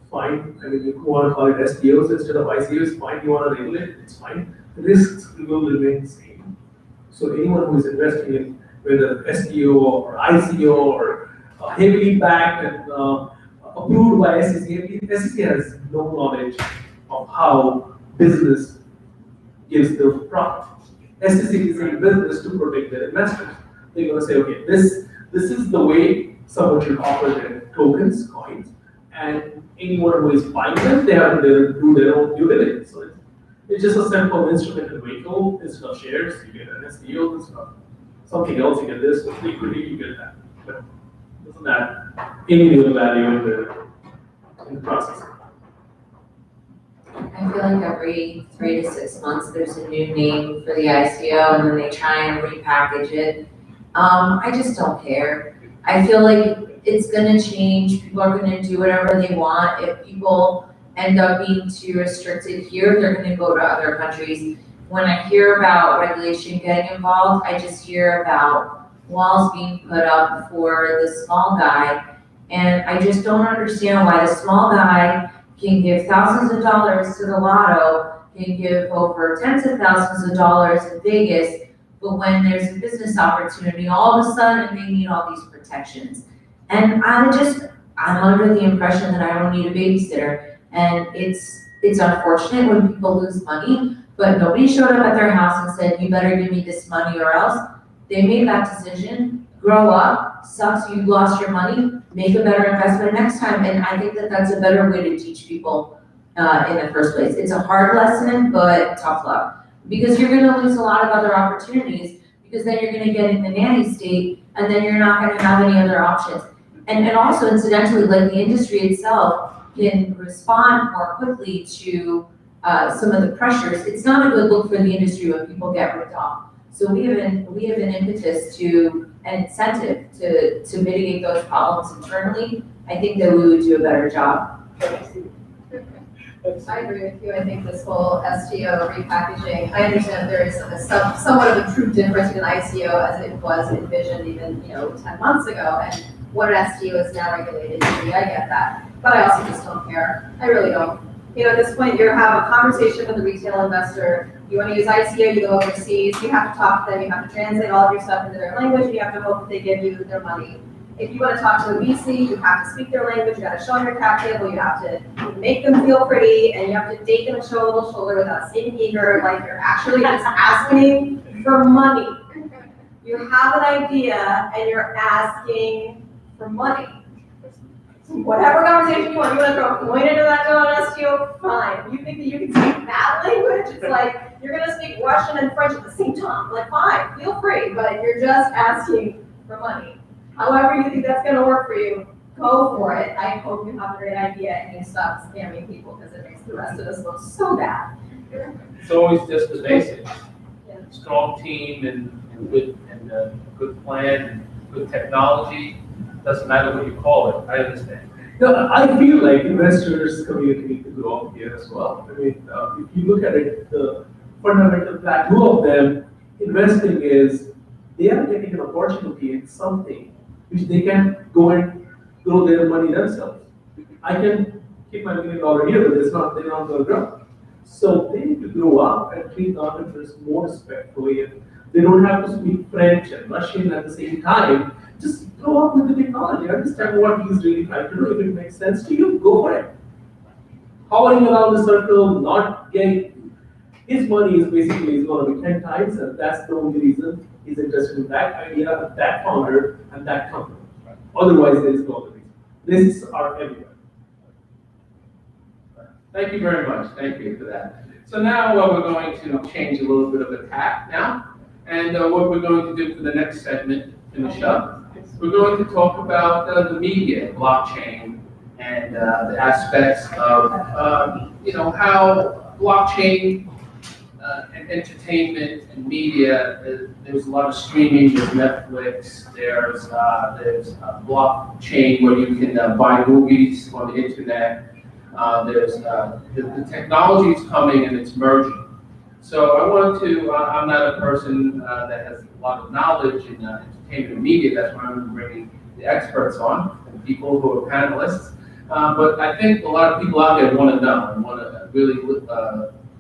fine. You want to call it STOs instead of ICOs, fine. You want to regulate it, it's fine. The risks will remain the same. So anyone who is investing in whether STO or ICO or heavily backed and approved by SEC, SEC has no knowledge of how business gives the profit. SEC is in business to protect their investors. They're going to say, okay, this is the way someone should offer their tokens, coins, and anyone who is buying them, they have to do their own due diligence. So it's just a simple instrument and vehicle. Instead of shares, you get an STO. Instead of something else, you get this. With liquidity, you get that. But doesn't that any real value in the process? I feel like every 3 to 6 months there's a new name for the ICO and then they try and repackage it. I just don't care. I feel like it's gonna change. People are gonna do whatever they want. If people end up being too restricted here, they're gonna go to other countries. When I hear about regulation getting involved, I just hear about walls being put up for the small guy. And I just don't understand why the small guy can give thousands of dollars to the lotto can give over tens of thousands of dollars in Vegas, but when there's a business opportunity, all of a sudden they need all these protections. And I'm under the impression that I don't need a babysitter. And it's unfortunate when people lose money, but nobody showed up at their house and said, you better give me this money or else. They made that decision, grow up, sucks you lost your money, make a better investment next time. And I think that that's a better way to teach people in the first place. It's a hard lesson, but tough luck. Because you're gonna lose a lot of other opportunities, because then you're gonna get in the nanny state, and then you're not gonna have any other options. And also incidentally, like the industry itself can respond more quickly to some of the pressures. It's not a good look for the industry when people get ripped off. So we have an impetus an incentive to mitigate those problems internally. I think that we would do a better job. I agree with you. I think this whole STO repackaging, I understand there is somewhat of a true difference in ICO as it was envisioned even, 10 months ago, and what an STO is now regulated to be. I get that. But I also just don't care. I really don't. At this point, you have a conversation with a retail investor. You want to use ICO, you go overseas, you have to talk to them, you have to translate all of your stuff into their language, and you have to hope that they give you their money. If you want to talk to a VC, you have to speak their language, you got to show them your cap table, you have to make them feel pretty, and you have to date them and show a little shoulder without seeming eager, like you're actually just asking for money. You have an idea, and you're asking for money. Whatever conversation you want to throw a coin into that STO, fine. You think that you can speak that language? It's like, you're going to speak Russian and French at the same time. Like, fine, feel free, but you're just asking for money. However you think that's going to work for you, go for it. I hope you have a great idea and you stop scamming people, because it makes the rest of us look so bad. It's always just the basics. Yeah. Strong team and good plan and good technology. Doesn't matter what you call it. I understand. No, I feel like investors community need to grow up here as well. I mean, if you look at it, the fundamental plateau of them investing is they are getting an opportunity in something which they can go and grow their money themselves. I can keep my $1 million here, but they're not going to grow. So they need to grow up and treat the entrepreneurs more respectfully. And they don't have to speak French and Russian at the same time. Just grow up with the technology. Understand what he's really trying to do. If it makes sense to you, go for it. Hovering around the circle, not getting his money is basically going to be 10 times, and that's the only reason he's interested in that idea, that founder, and that company. Otherwise, there is no other reason. Risks are everywhere. Thank you very much. Thank you for that. So now we're going to change a little bit of the tack now. And what we're going to do for the next segment, finish up, we're going to talk about the media, blockchain, and the aspects of, how blockchain and entertainment and media, there's a lot of streaming, there's Netflix, there's blockchain where you can buy movies on the internet. There's the technology is coming and it's merging. So I want to, I'm not a person that has a lot of knowledge in entertainment and media, that's why I'm bringing the experts on, and people who are panelists. But I think a lot of people out there want to know, and want to really,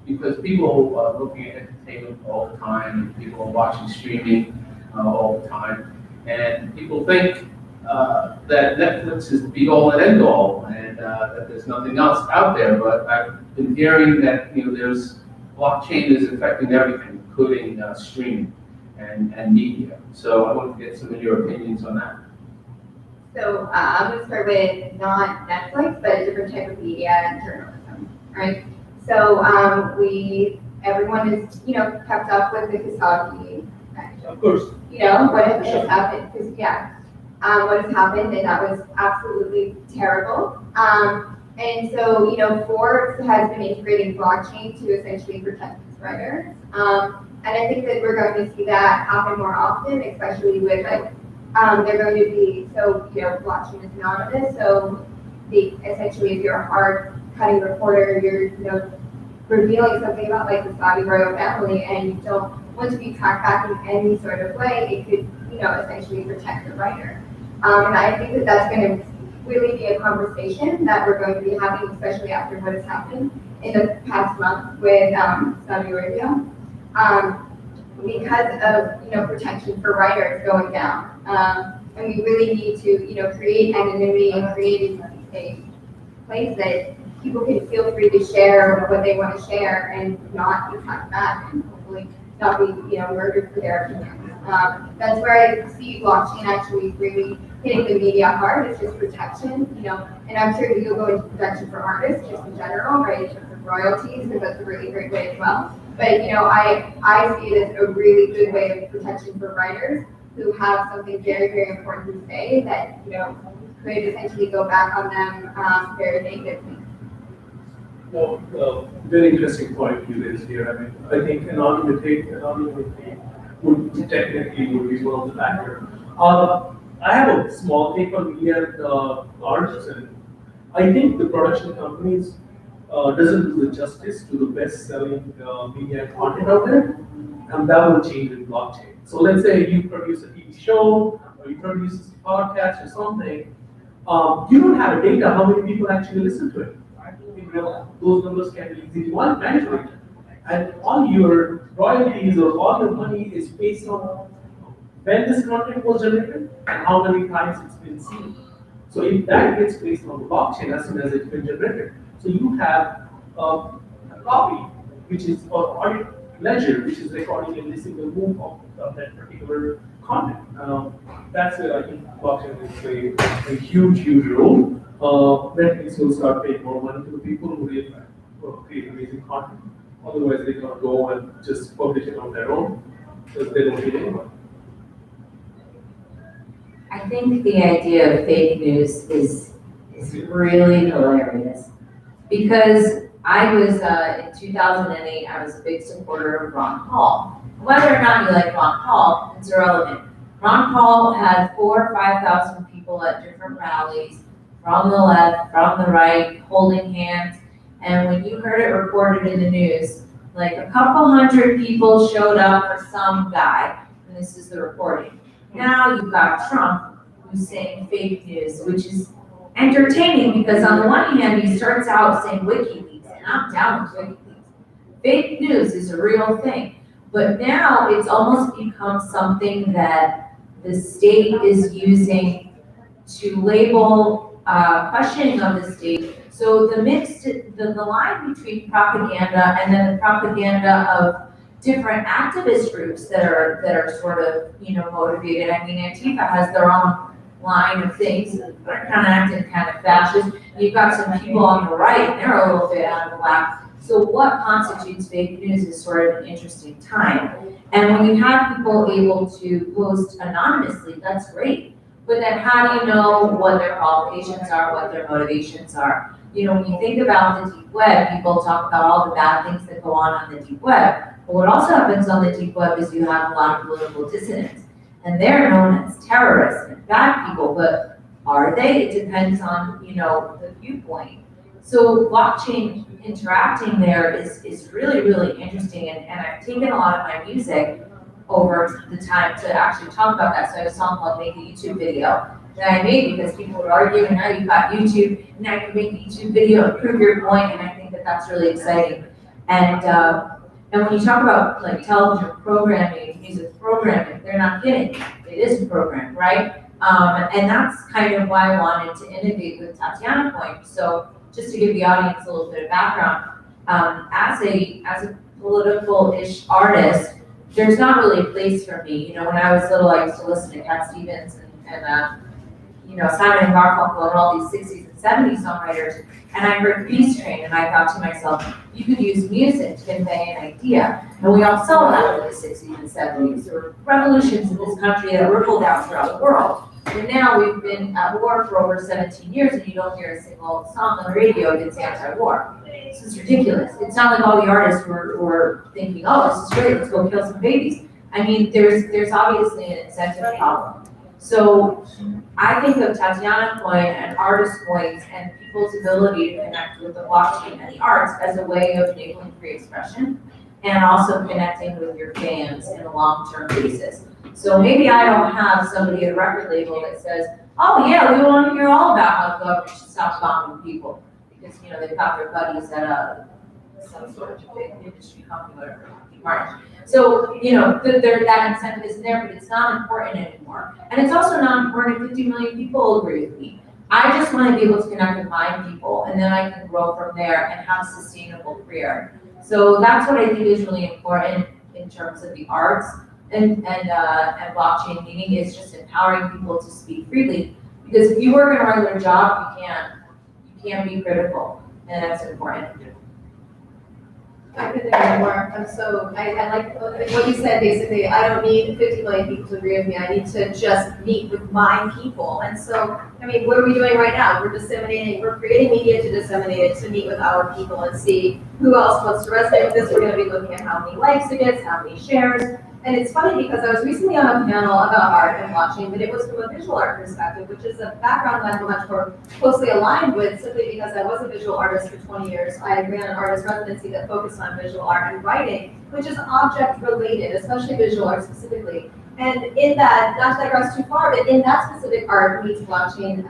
because people are looking at entertainment all the time, and people are watching streaming all the time, and people think that Netflix is the be-all and end-all, and that there's nothing else out there. But I've been hearing that there's blockchain is affecting everything, including streaming and media. So I want to get some of your opinions on that. So I'm going to start with not Netflix, but a different type of media and journalism, right? So everyone is, kept up with the Kasagi. Of course. What has happened, because what has happened, and that was absolutely terrible. And so, Forbes has been integrating blockchain to essentially protect its writers. And I think that we're going to see that happen more often, especially with they're going to be, blockchain is anonymous. So essentially, if you're a hard cutting reporter, you're, revealing something about the Saudi royal family, and you don't want to be tracked back in any sort of way, it could, essentially protect the writer. And I think that that's going to really be a conversation that we're going to be having, especially after what has happened in the past month with Saudi Arabia, because of protection for writers going down, and we really need to create anonymity and create a place that people can feel free to share what they want to share and not be cut back and hopefully not be murdered for their opinions. That's where I see blockchain actually really hitting the media hard. It's just protection, and I'm sure you'll go into protection for artists just in general, right, in terms of royalties, because that's a really great way as well. But I see it as a really good way of protection for writers who have something very, very important to say that could essentially go back on them very negatively. Well, very interesting point you raised here. I think anonymity would definitely be one of the factors. I have a small take on media and arts, and I think the production companies doesn't do the justice to the best-selling media and content out there, and that will change with blockchain. So let's say you produce a TV show, or you produce a podcast or something, you don't have data how many people actually listen to it. Those numbers can be easily manipulated. And all your royalties or all your money is based on when this content was generated and how many times it's been seen. So if that gets placed on the blockchain as soon as it's been generated, so you have a copy, which is or audit ledger, which is recording every single move of that particular content. That's where I think blockchain will play a huge role. Netflix will start paying more money to the people who really create amazing content. Otherwise, they cannot go and just publish it on their own because they don't need anyone. I think the idea of fake news is really hilarious, because I was, in 2008, I was a big supporter of Ron Paul. Whether or not you like Ron Paul, it's irrelevant. Ron Paul had 4,000 or 5,000 people at different rallies, from the left, from the right, holding hands. And when you heard it reported in the news, like a couple hundred people showed up for some guy, and this is the reporting. Now you've got Trump, who's saying fake news, which is entertaining because on the one hand, he starts out saying WikiLeaks, and I'm down with WikiLeaks. Fake news is a real thing, but now it's almost become something that the state is using to label questioning of the state. So the line between propaganda and then the propaganda of different activist groups that are sort of motivated. I mean, Antifa has their own line of things that are kind of acting kind of fascist. You've got some people on the right, and they're a little bit out of the whack. So what constitutes fake news is sort of an interesting time. And when you have people able to post anonymously, that's great. But then how do you know what their qualifications are, what their motivations are? When you think about the deep web, people talk about all the bad things that go on the deep web. But what also happens on the deep web is you have a lot of political dissidents. And they're known as terrorists and bad people, but are they? It depends on, the viewpoint. So blockchain interacting there is really, really interesting. And I've taken a lot of my music over the time to actually talk about that. So I have a song called Make a YouTube Video that I made because people would argue, and now you've got YouTube, and now you can make a YouTube video and prove your point, and I think that that's really exciting. And when you talk about like television programming, music programming, they're not kidding. It is a program, right? And that's kind of why I wanted to innovate with Tatiana Point. So just to give the audience a little bit of background, as a political-ish artist, there's not really a place for me. When I was little, I used to listen to Cat Stevens and Simon and Garfunkel and all these 60s and 70s songwriters, and I heard Peace Train, and I thought to myself, you could use music to convey an idea. And we all saw that in the 60s and 70s. There were revolutions in this country that rippled out throughout the world. And now we've been at war for over 17 years, and you don't hear a single song on the radio that's anti-war. This is ridiculous. It's not like all the artists were thinking, oh, this is great, let's go kill some babies. I mean, there's obviously an incentive problem. So I think of Tatiana Coin and artist coins and people's ability to connect with the blockchain and the arts as a way of enabling free expression and also connecting with your fans in a long-term basis. So maybe I don't have somebody at a record label that says, oh yeah, we want to hear all about how the government should stop bombing people. Because they've got their buddies at some sort of big industry company or March. So, that incentive isn't there, but it's not important anymore. And it's also not important if 50 million people agree with me. I just want to be able to connect with my people, and then I can grow from there and have a sustainable career. So that's what I think is really important in terms of the arts and blockchain, meaning is just empowering people to speak freely. Because if you work in a regular job, you can't be critical, and that's important. I couldn't agree more. I like what you said, basically. I don't need 50 million people to agree with me. I need to just meet with my people. And so, what are we doing right now? We're creating media to disseminate it, to meet with our people and see who else wants to resonate with this. We're going to be looking at how many likes it gets, how many shares. And it's funny because I was recently on a panel about art and blockchain, but it was from a visual art perspective, which is a background that I'm much more closely aligned with, simply because I was a visual artist for 20 years. I ran an artist residency that focused on visual art and writing, which is object related, especially visual art specifically. And in that, not to digress too far, but in that specific art meets blockchain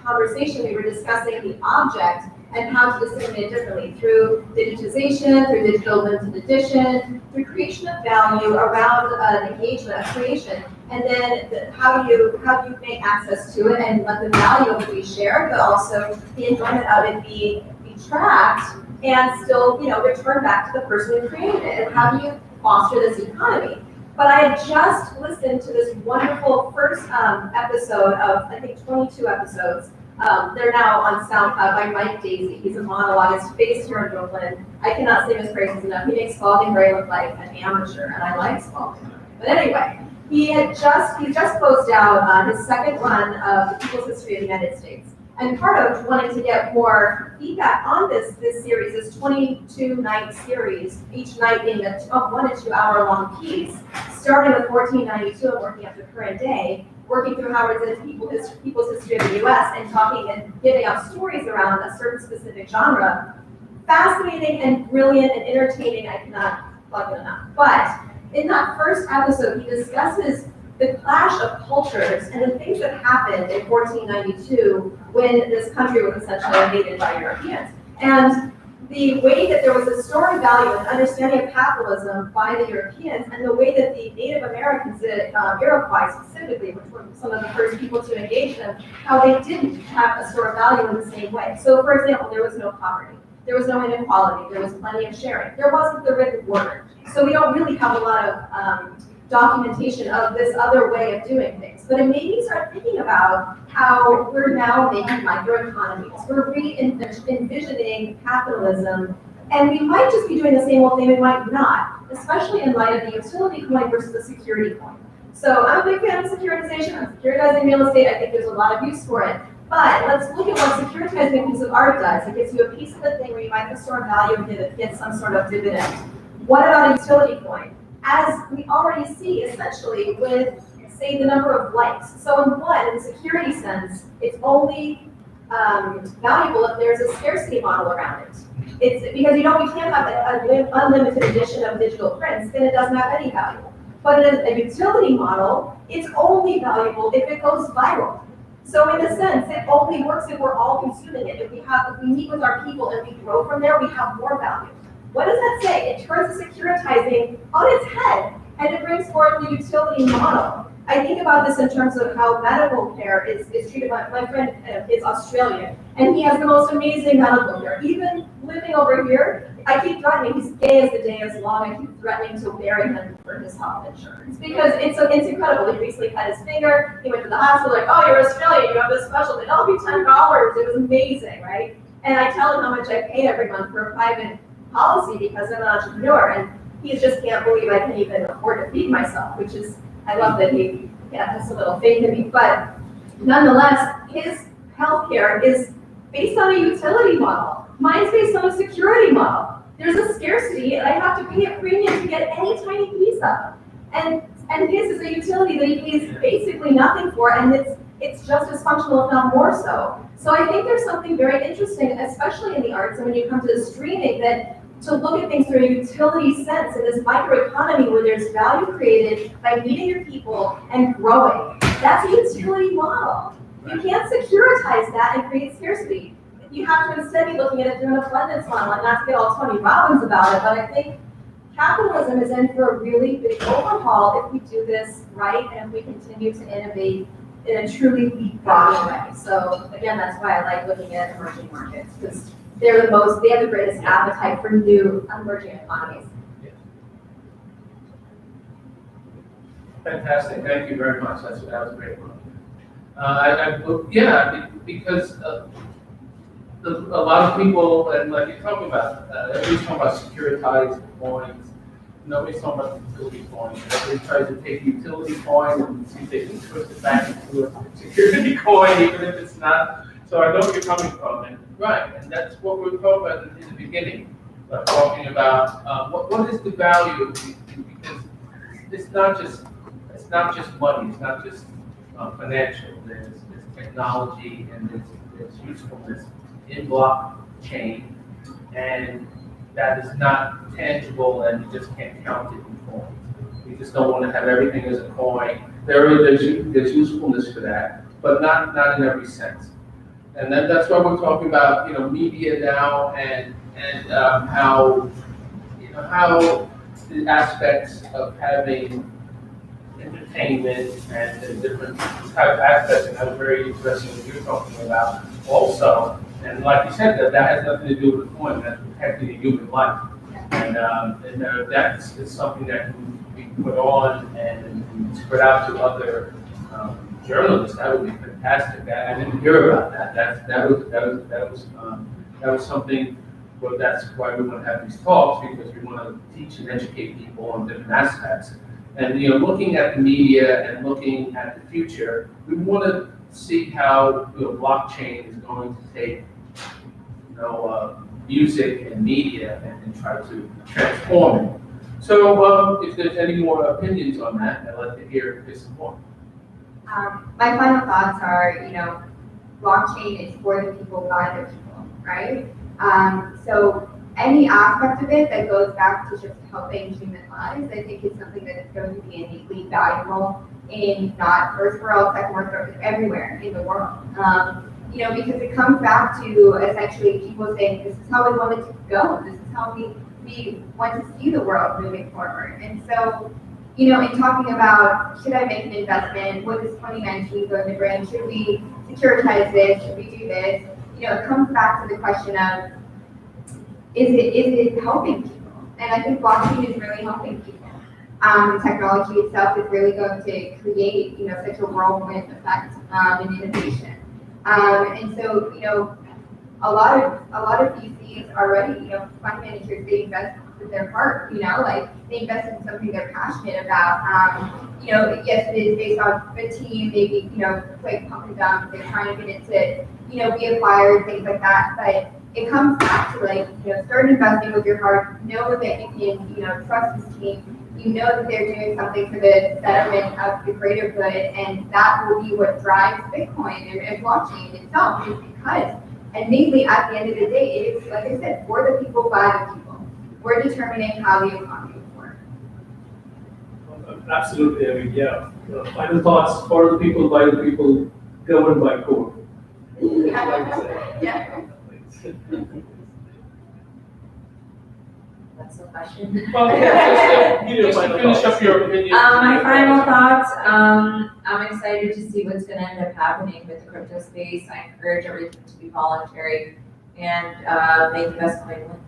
conversation, we were discussing the object and how to disseminate it differently through digitization, through digital limited edition, through creation of value around engagement, creation, and then how do you make access to it and let the value of it be shared, but also the enjoyment of it be tracked and still, return back to the person who created it, and how do you foster this economy? But I had just listened to this wonderful first episode of, I think, 22 episodes. They're now on SoundCloud by Mike Daisy. He's a monologuist based here in Brooklyn. I cannot sing his praises enough. He makes Spalding Gray look like an amateur, and I like Spalding. But anyway, he just closed out his second run of the People's History of the United States. And part of wanting to get more feedback on this series, this 22-night series, each night being a 1 to 2 hour long piece, starting with 1492 and working up to current day, working through Howard Zinn's People's History of the U.S. and talking and giving out stories around a certain specific genre. Fascinating and brilliant and entertaining, I cannot plug it enough. But in that first episode, he discusses the clash of cultures and the things that happened in 1492 when this country was essentially invaded by Europeans. And the way that there was a story value and understanding of capitalism by the Europeans, and the way that the Native Americans, the Iroquois specifically, which were some of the first people to engage them, how they didn't have a store of value in the same way. So, for example, there was no poverty. There was no inequality. There was plenty of sharing. There wasn't the written word. So we don't really have a lot of documentation of this other way of doing things. But it made me start thinking about how we're now making microeconomies. We're re-envisioning capitalism, and we might just be doing the same old thing, we might not, especially in light of the utility coin versus the security coin. So I'm a big fan of securitization. I'm securitizing real estate. I think there's a lot of use for it. But let's look at what securitizing a piece of art does. It gives you a piece of the thing where you might store value and get some sort of dividend. What about a utility coin? As we already see, essentially, with, say, the number of likes. So in one, in the security sense, it's only valuable if there's a scarcity model around it. It's because we can't have an unlimited edition of digital prints, then it doesn't have any value. But in a utility model, it's only valuable if it goes viral. So in a sense, it only works if we're all consuming it. If we meet with our people and we grow from there, we have more value. What does that say? It turns the securitizing on its head, and it brings forth the utility model. I think about this in terms of how medical care is treated. My friend is Australian, and he has the most amazing medical care. Even living over here, I keep threatening, he's gay as the day is long, I keep threatening to bury him for his health insurance. Because it's incredible. He recently cut his finger, he went to the hospital, like, oh, you're Australian, you have this special, it'll be $10. It was amazing, right? And I tell him how much I pay every month for a private policy because I'm an entrepreneur, and he just can't believe I can even afford to feed myself, which is, I love that he has a little faith in me. But nonetheless, his healthcare is based on a utility model. Mine's based on a security model. There's a scarcity, and I have to pay a premium to get any tiny piece of. And his is a utility that he pays basically nothing for, and it's just as functional, if not more so. So I think there's something very interesting, especially in the arts, and when you come to streaming, that to look at things through a utility sense in this microeconomy where there's value created by meeting your people and growing. That's a utility model. You can't securitize that and create scarcity. you have to instead be looking at it through an abundance model, and not to get all Tony Robbins about it, but I think capitalism is in for a really big overhaul if we do this right and if we continue to innovate in a truly leapfrogging way. So again, that's why I like looking at emerging markets, because they have the greatest appetite for new emerging economies. Fantastic, thank you very much, that was a great one. Because a lot of people, and like you're talking about, everybody's talking about securitized coins, nobody's talking about utility coins. Everybody tries to take utility coin and see if they can twist it back into a security coin, even if it's not. So I know where you're coming from, and right, and that's what we were talking about in the beginning, talking about what is the value, because it's not just money, it's not just financial, there's technology and there's usefulness in blockchain, and that is not tangible and you just can't count it in coins. You just don't want to have everything as a coin. There's usefulness for that, but not in every sense. And that's why we're talking about media now and how the aspects of having entertainment and the different type of aspects, and that's very interesting what you're talking about also. And like you said, that has nothing to do with the coin, that's protecting the human life. And that's something that can be put on and spread out to other journalists. That would be fantastic. I didn't hear about that. That was something. Well, that's why we want to have these talks, because we want to teach and educate people on different aspects. And looking at the media and looking at the future, we want to see how blockchain is going to take music and media and try to transform it. So if there's any more opinions on that, I'd like to hear this more. My final thoughts are, blockchain is for the people, by the people, right? So any aspect of it that goes back to just helping human lives, I think is something that is going to be innately valuable in not first world, second world, third, everywhere in the world. Because it comes back to essentially people saying, this is how we want it to go. This is how we want to see the world moving forward. And so, in talking about, should I make an investment? What is 2019 going to bring? Should we securitize this? Should we do this? It comes back to the question of, is it helping people? And I think blockchain is really helping people. The technology itself is really going to create, such a whirlwind effect in innovation. And so, a lot of VCs already, fund managers, they invest with their heart, they invest in something they're passionate about. Yes, it is based on the team, maybe, like pump and dump, they're trying to get it to, be acquired, things like that. But it comes back to start investing with your heart, know that you can, trust this team, that they're doing something for the betterment of the greater good, and that will be what drives Bitcoin and blockchain itself, is because, and mainly at the end of the day, it is, like I said, for the people, by the people. We're determining how the economy will work. Absolutely, final thoughts: for the people, by the people, governed by code. Yeah. That's the question. Well, just to finish up your opinion. My final thoughts, I'm excited to see what's gonna end up happening with the crypto space. I encourage everything to be voluntary and make the best coin win.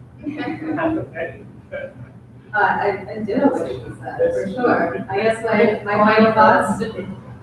I do know what you said, for sure. I guess my final thoughts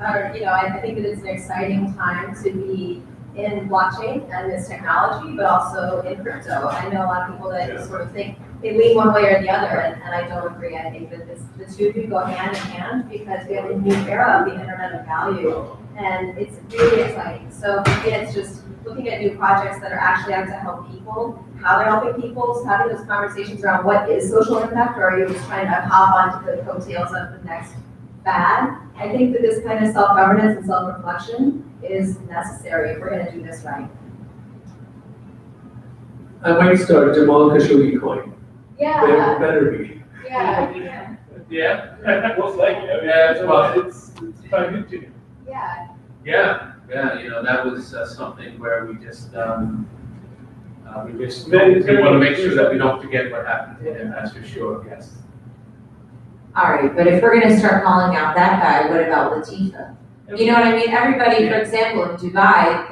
are, I think that it's an exciting time to be in blockchain and this technology, but also in crypto. I know a lot of people that sort of think they lean one way or the other, and I don't agree. I think that the two can go hand in hand, because we have a new era of the internet of value, and it's really exciting. So for me, it's just looking at new projects that are actually out to help people, how they're helping people, so having those conversations around what is social impact, or are you just trying to hop onto the coattails of the next fad? I think that this kind of self-governance and self-reflection is necessary if we're going to do this right. I might start Jamal Khashoggi coin. Yeah. There better be. Yeah. Yeah. Most likely. It's private to you. Yeah. Yeah, that was something where we just We want to make sure that we don't forget what happened to him, that's for sure, yes. All right, but if we're gonna start calling out that guy, what about Latifah? You know what I mean? Everybody, for example, in Dubai,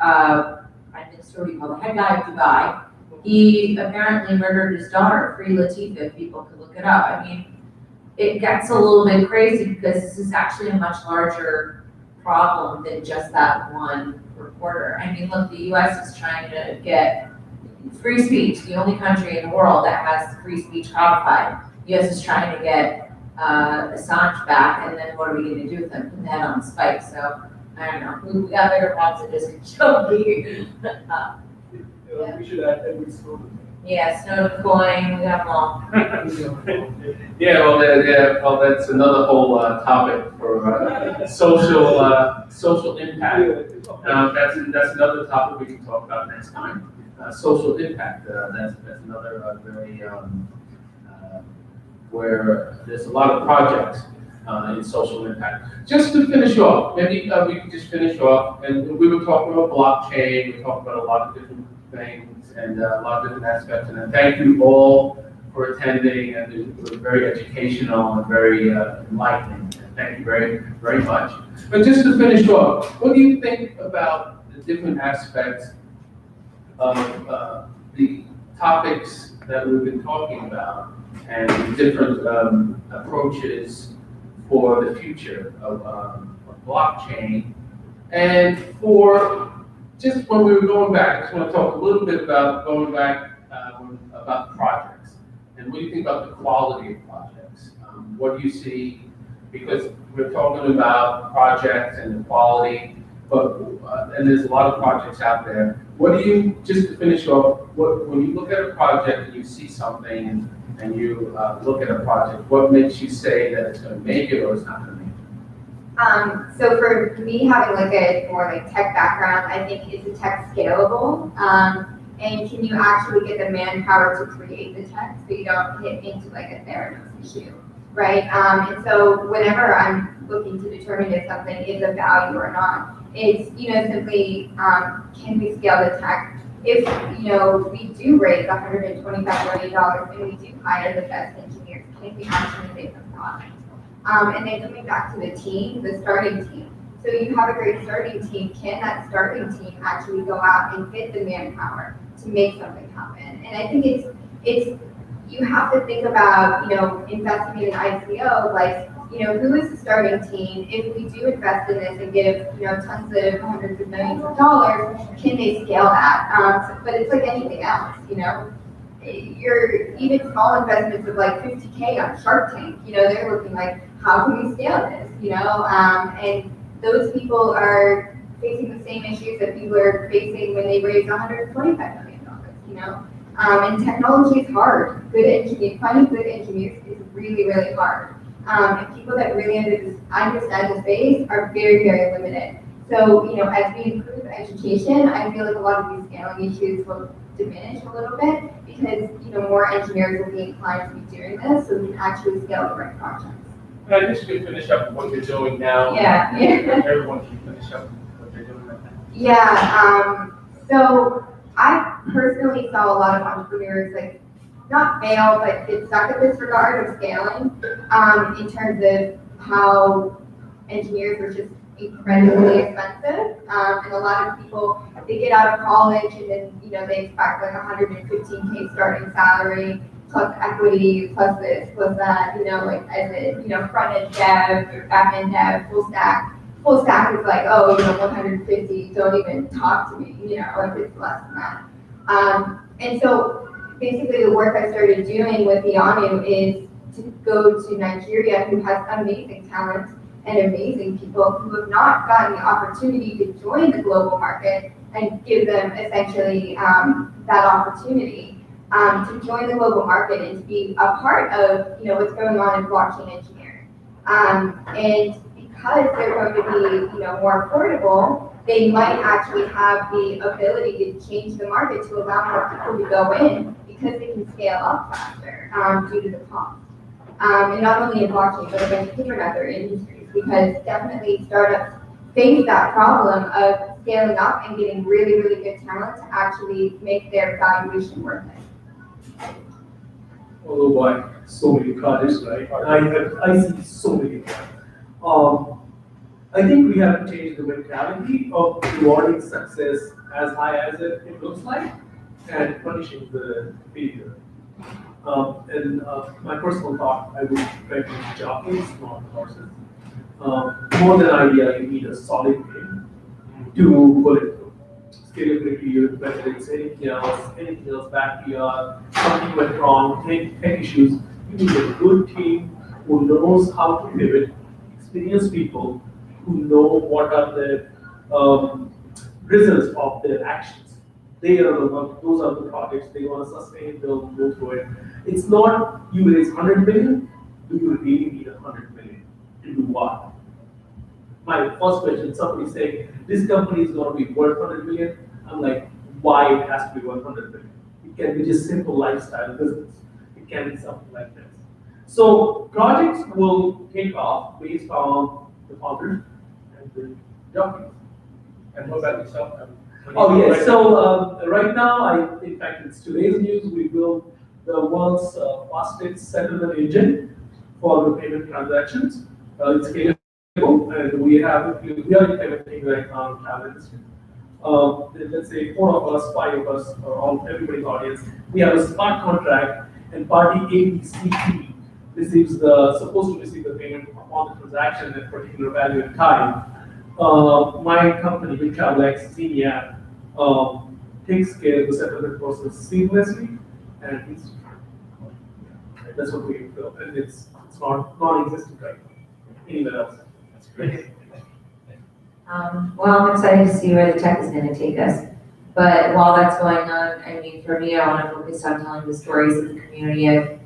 I think it's what do you call the head guy of Dubai, he apparently murdered his daughter, Free Latifah, if people could look it up. I mean, it gets a little bit crazy because this is actually a much larger problem than just that one reporter. I mean, look, the US is trying to get free speech, the only country in the world that has free speech codified. The US is trying to get Assange back, and then what are we gonna do with him? Put that on spike, so, I don't know, we got bigger problems than just Khashoggi. We should add Edward Snowden. Yeah, Snowden coin, we got them all. Yeah, well, that's another whole topic for social impact. That's another topic we can talk about next time. Social impact, that's another very, where there's a lot of projects in social impact. Just to finish off, maybe we can just finish off, and we were talking about blockchain, we talked about a lot of different things and a lot of different aspects, and I thank you all for attending, and it was very educational and very enlightening. Thank you very, very much. But just to finish off, what do you think about the different aspects of the topics that we've been talking about and the different approaches for the future of blockchain? And for just when we were going back, I just want to talk a little bit about going back about projects. And what do you think about the quality of projects? What do you see? Because we're talking about projects and the quality, but and there's a lot of projects out there. What do you, just to finish off, when you look at a project and you see something and you look at a project, what makes you say that it's going to make it or it's not going to make it? So for me, having like a more like tech background, I think is the tech scalable? And can you actually get the manpower to create the tech so you don't hit into like a Theranos issue, right? And so whenever I'm looking to determine if something is of value or not, it's, simply, can we scale the tech? If, we do raise $125 million and we do hire the best engineers, can we actually make them product? And then coming back to the team, the starting team. So you have a great starting team. Can that starting team actually go out and get the manpower to make something happen? And I think it's you have to think about, investing in an ICO, like, who is the starting team? If we do invest in this and give, tons of hundreds of millions of dollars, can they scale that? But it's like anything else, You're even small investments of like 50K on Shark Tank, they're looking like, how can we scale this, and those people are facing the same issues that people are facing when they raise $125 million, and technology is hard. Finding good engineers is really, really hard. And people that really understand the space are very, very limited. So, as we improve education, I feel like a lot of these scaling issues will diminish a little bit because, more engineers will be inclined to be doing this so we can actually scale the right projects. And I guess you can finish up what you're doing now. Yeah. Everyone can finish up what they're doing right now. Yeah, so I personally saw a lot of entrepreneurs not fail, but get stuck at this regard of scaling in terms of how engineers are just incredibly expensive. And a lot of people, they get out of college and then, they expect like 115K starting salary, plus equity, plus this, plus that, as a, front-end dev or back-end dev, full stack. Full stack is like, 150, don't even talk to me, if it's less than that. And so basically the work I started doing with Ianu is to go to Nigeria, who has amazing talent and amazing people who have not gotten the opportunity to join the global market and give them essentially that opportunity to join the global market and to be a part of what's going on in blockchain engineering. And because they're going to be more affordable, they might actually have the ability to change the market to allow more people to go in because they can scale up faster due to the cost. And not only in blockchain, but again, different other industries, because definitely startups face that problem of scaling up and getting really, really good talent to actually make their valuation worth it. Oh boy, so many projects, right? I see so many. I think we have to change the mentality of rewarding success as high as it looks like and punishing the failure. My personal thought, I would recommend jockeys, not horses. More than idea, you need a solid game to pull it through. Scalability, whether it's anything else, backyard, something went wrong, tech issues. You need a good team who knows how to pivot, experienced people who know what are the results of their actions. They are the ones, those are the projects they want to sustain, they'll go through it. It's not you raise 100 million, do you really need 100 million to do what? My first question, somebody saying, this company is going to be worth 100 million. I'm like, why it has to be worth 100 million? It can be just simple lifestyle business. It can be something like this. So projects will take off based on the founders and the jockeys. And what about yourself? Oh yes, so right now, in fact, it's today's news, we built the world's fastest settlement engine for the payment transactions. It's scalable, and we are implementing right now in travel industry. Let's say 4 of us, 5 of us, or all everybody's audience, we have a smart contract, and party A, B, C, D receives supposed to receive the payment upon the transaction at particular value and time. My company, WinTravelX, Xenia, takes care of the settlement process seamlessly, and that's what we built, and it's non-existent right now anywhere else. That's great. Well, I'm excited to see where the tech is gonna take us. But while that's going on, I mean, for me, I wanna focus on telling the stories of the community. I've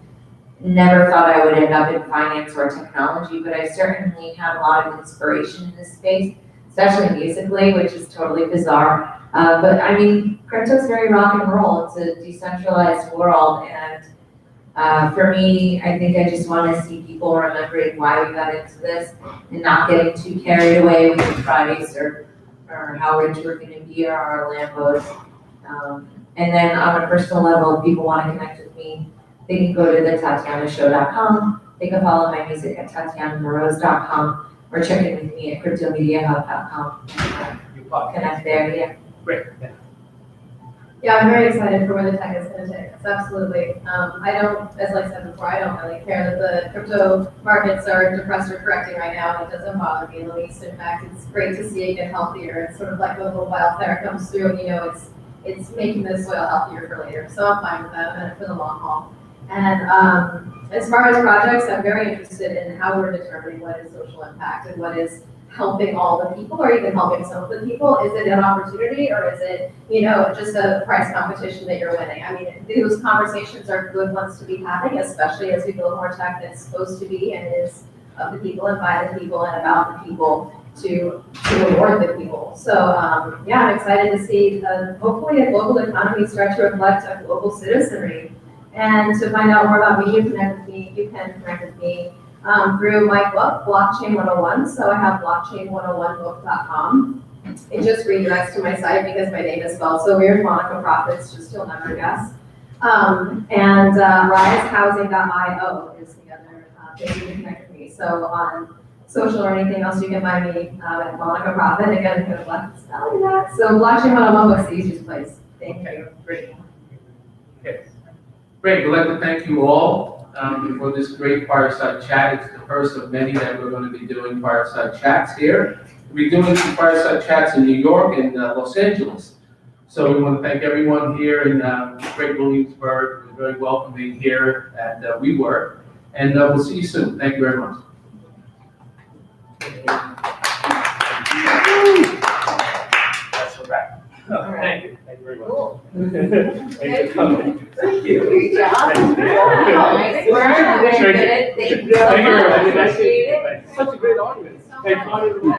never thought I would end up in finance or technology, but I certainly have a lot of inspiration in this space, especially musically, which is totally bizarre. But I mean, crypto's very rock and roll. It's a decentralized world, and for me, I think I just want to see people remembering why we got into this and not getting too carried away with the price or how rich we're going to be or our Lambos. And then on a personal level, if people want to connect with me, they can go to the TatianaShow.com. They can follow my music at TatianaMoroz.com or check in with me at CryptoMediaHub.com. Connect there, yeah. Great. Yeah, I'm very excited for where the tech is going to take us, absolutely. I don't, as I said before, I don't really care that the crypto markets are depressed or correcting right now. It doesn't bother me in the least. In fact, it's great to see it get healthier. It's sort of like a little wildfire comes through, it's making the soil healthier for later. So I'm fine with that. I'm in it for the long haul. And as far as projects, I'm very interested in how we're determining what is social impact and what is helping all the people or even helping some of the people. Is it an opportunity or is it, just a price competition that you're winning? I mean, those conversations are good ones to be having, especially as we build more tech that's supposed to be and is of the people and by the people and about the people to reward the people. So yeah, I'm excited to see hopefully a global economy start to reflect a global citizenry. And to find out more about me, you can connect with me through my book, Blockchain 101. So I have blockchain101book.com. It just redirects to my site because my name is spelled so weird, Monica Profits, just you'll never guess. And risehousing.io is the other place you can connect with me. So on social or anything else, you can find me at Monica Profit. Again, good luck spelling that. So Blockchain 101 book's the easiest place. Thank you. Great. Okay. Great. We'd like to thank you all for this great Fireside Chat. It's the first of many that we're going to be doing Fireside Chats here. We'll be doing some Fireside Chats in New York and Los Angeles. So we want to thank everyone here in Great Williamsburg. We're very welcoming here at WeWork. And we'll see you soon. Thank you very much. That's a wrap. Thank you. Thank you very much. Cool. Thank you. Thank you. Great job. Nice work. Very good. Thank you so Thank you very much. much. Appreciate it. Such a great audience. Thank you.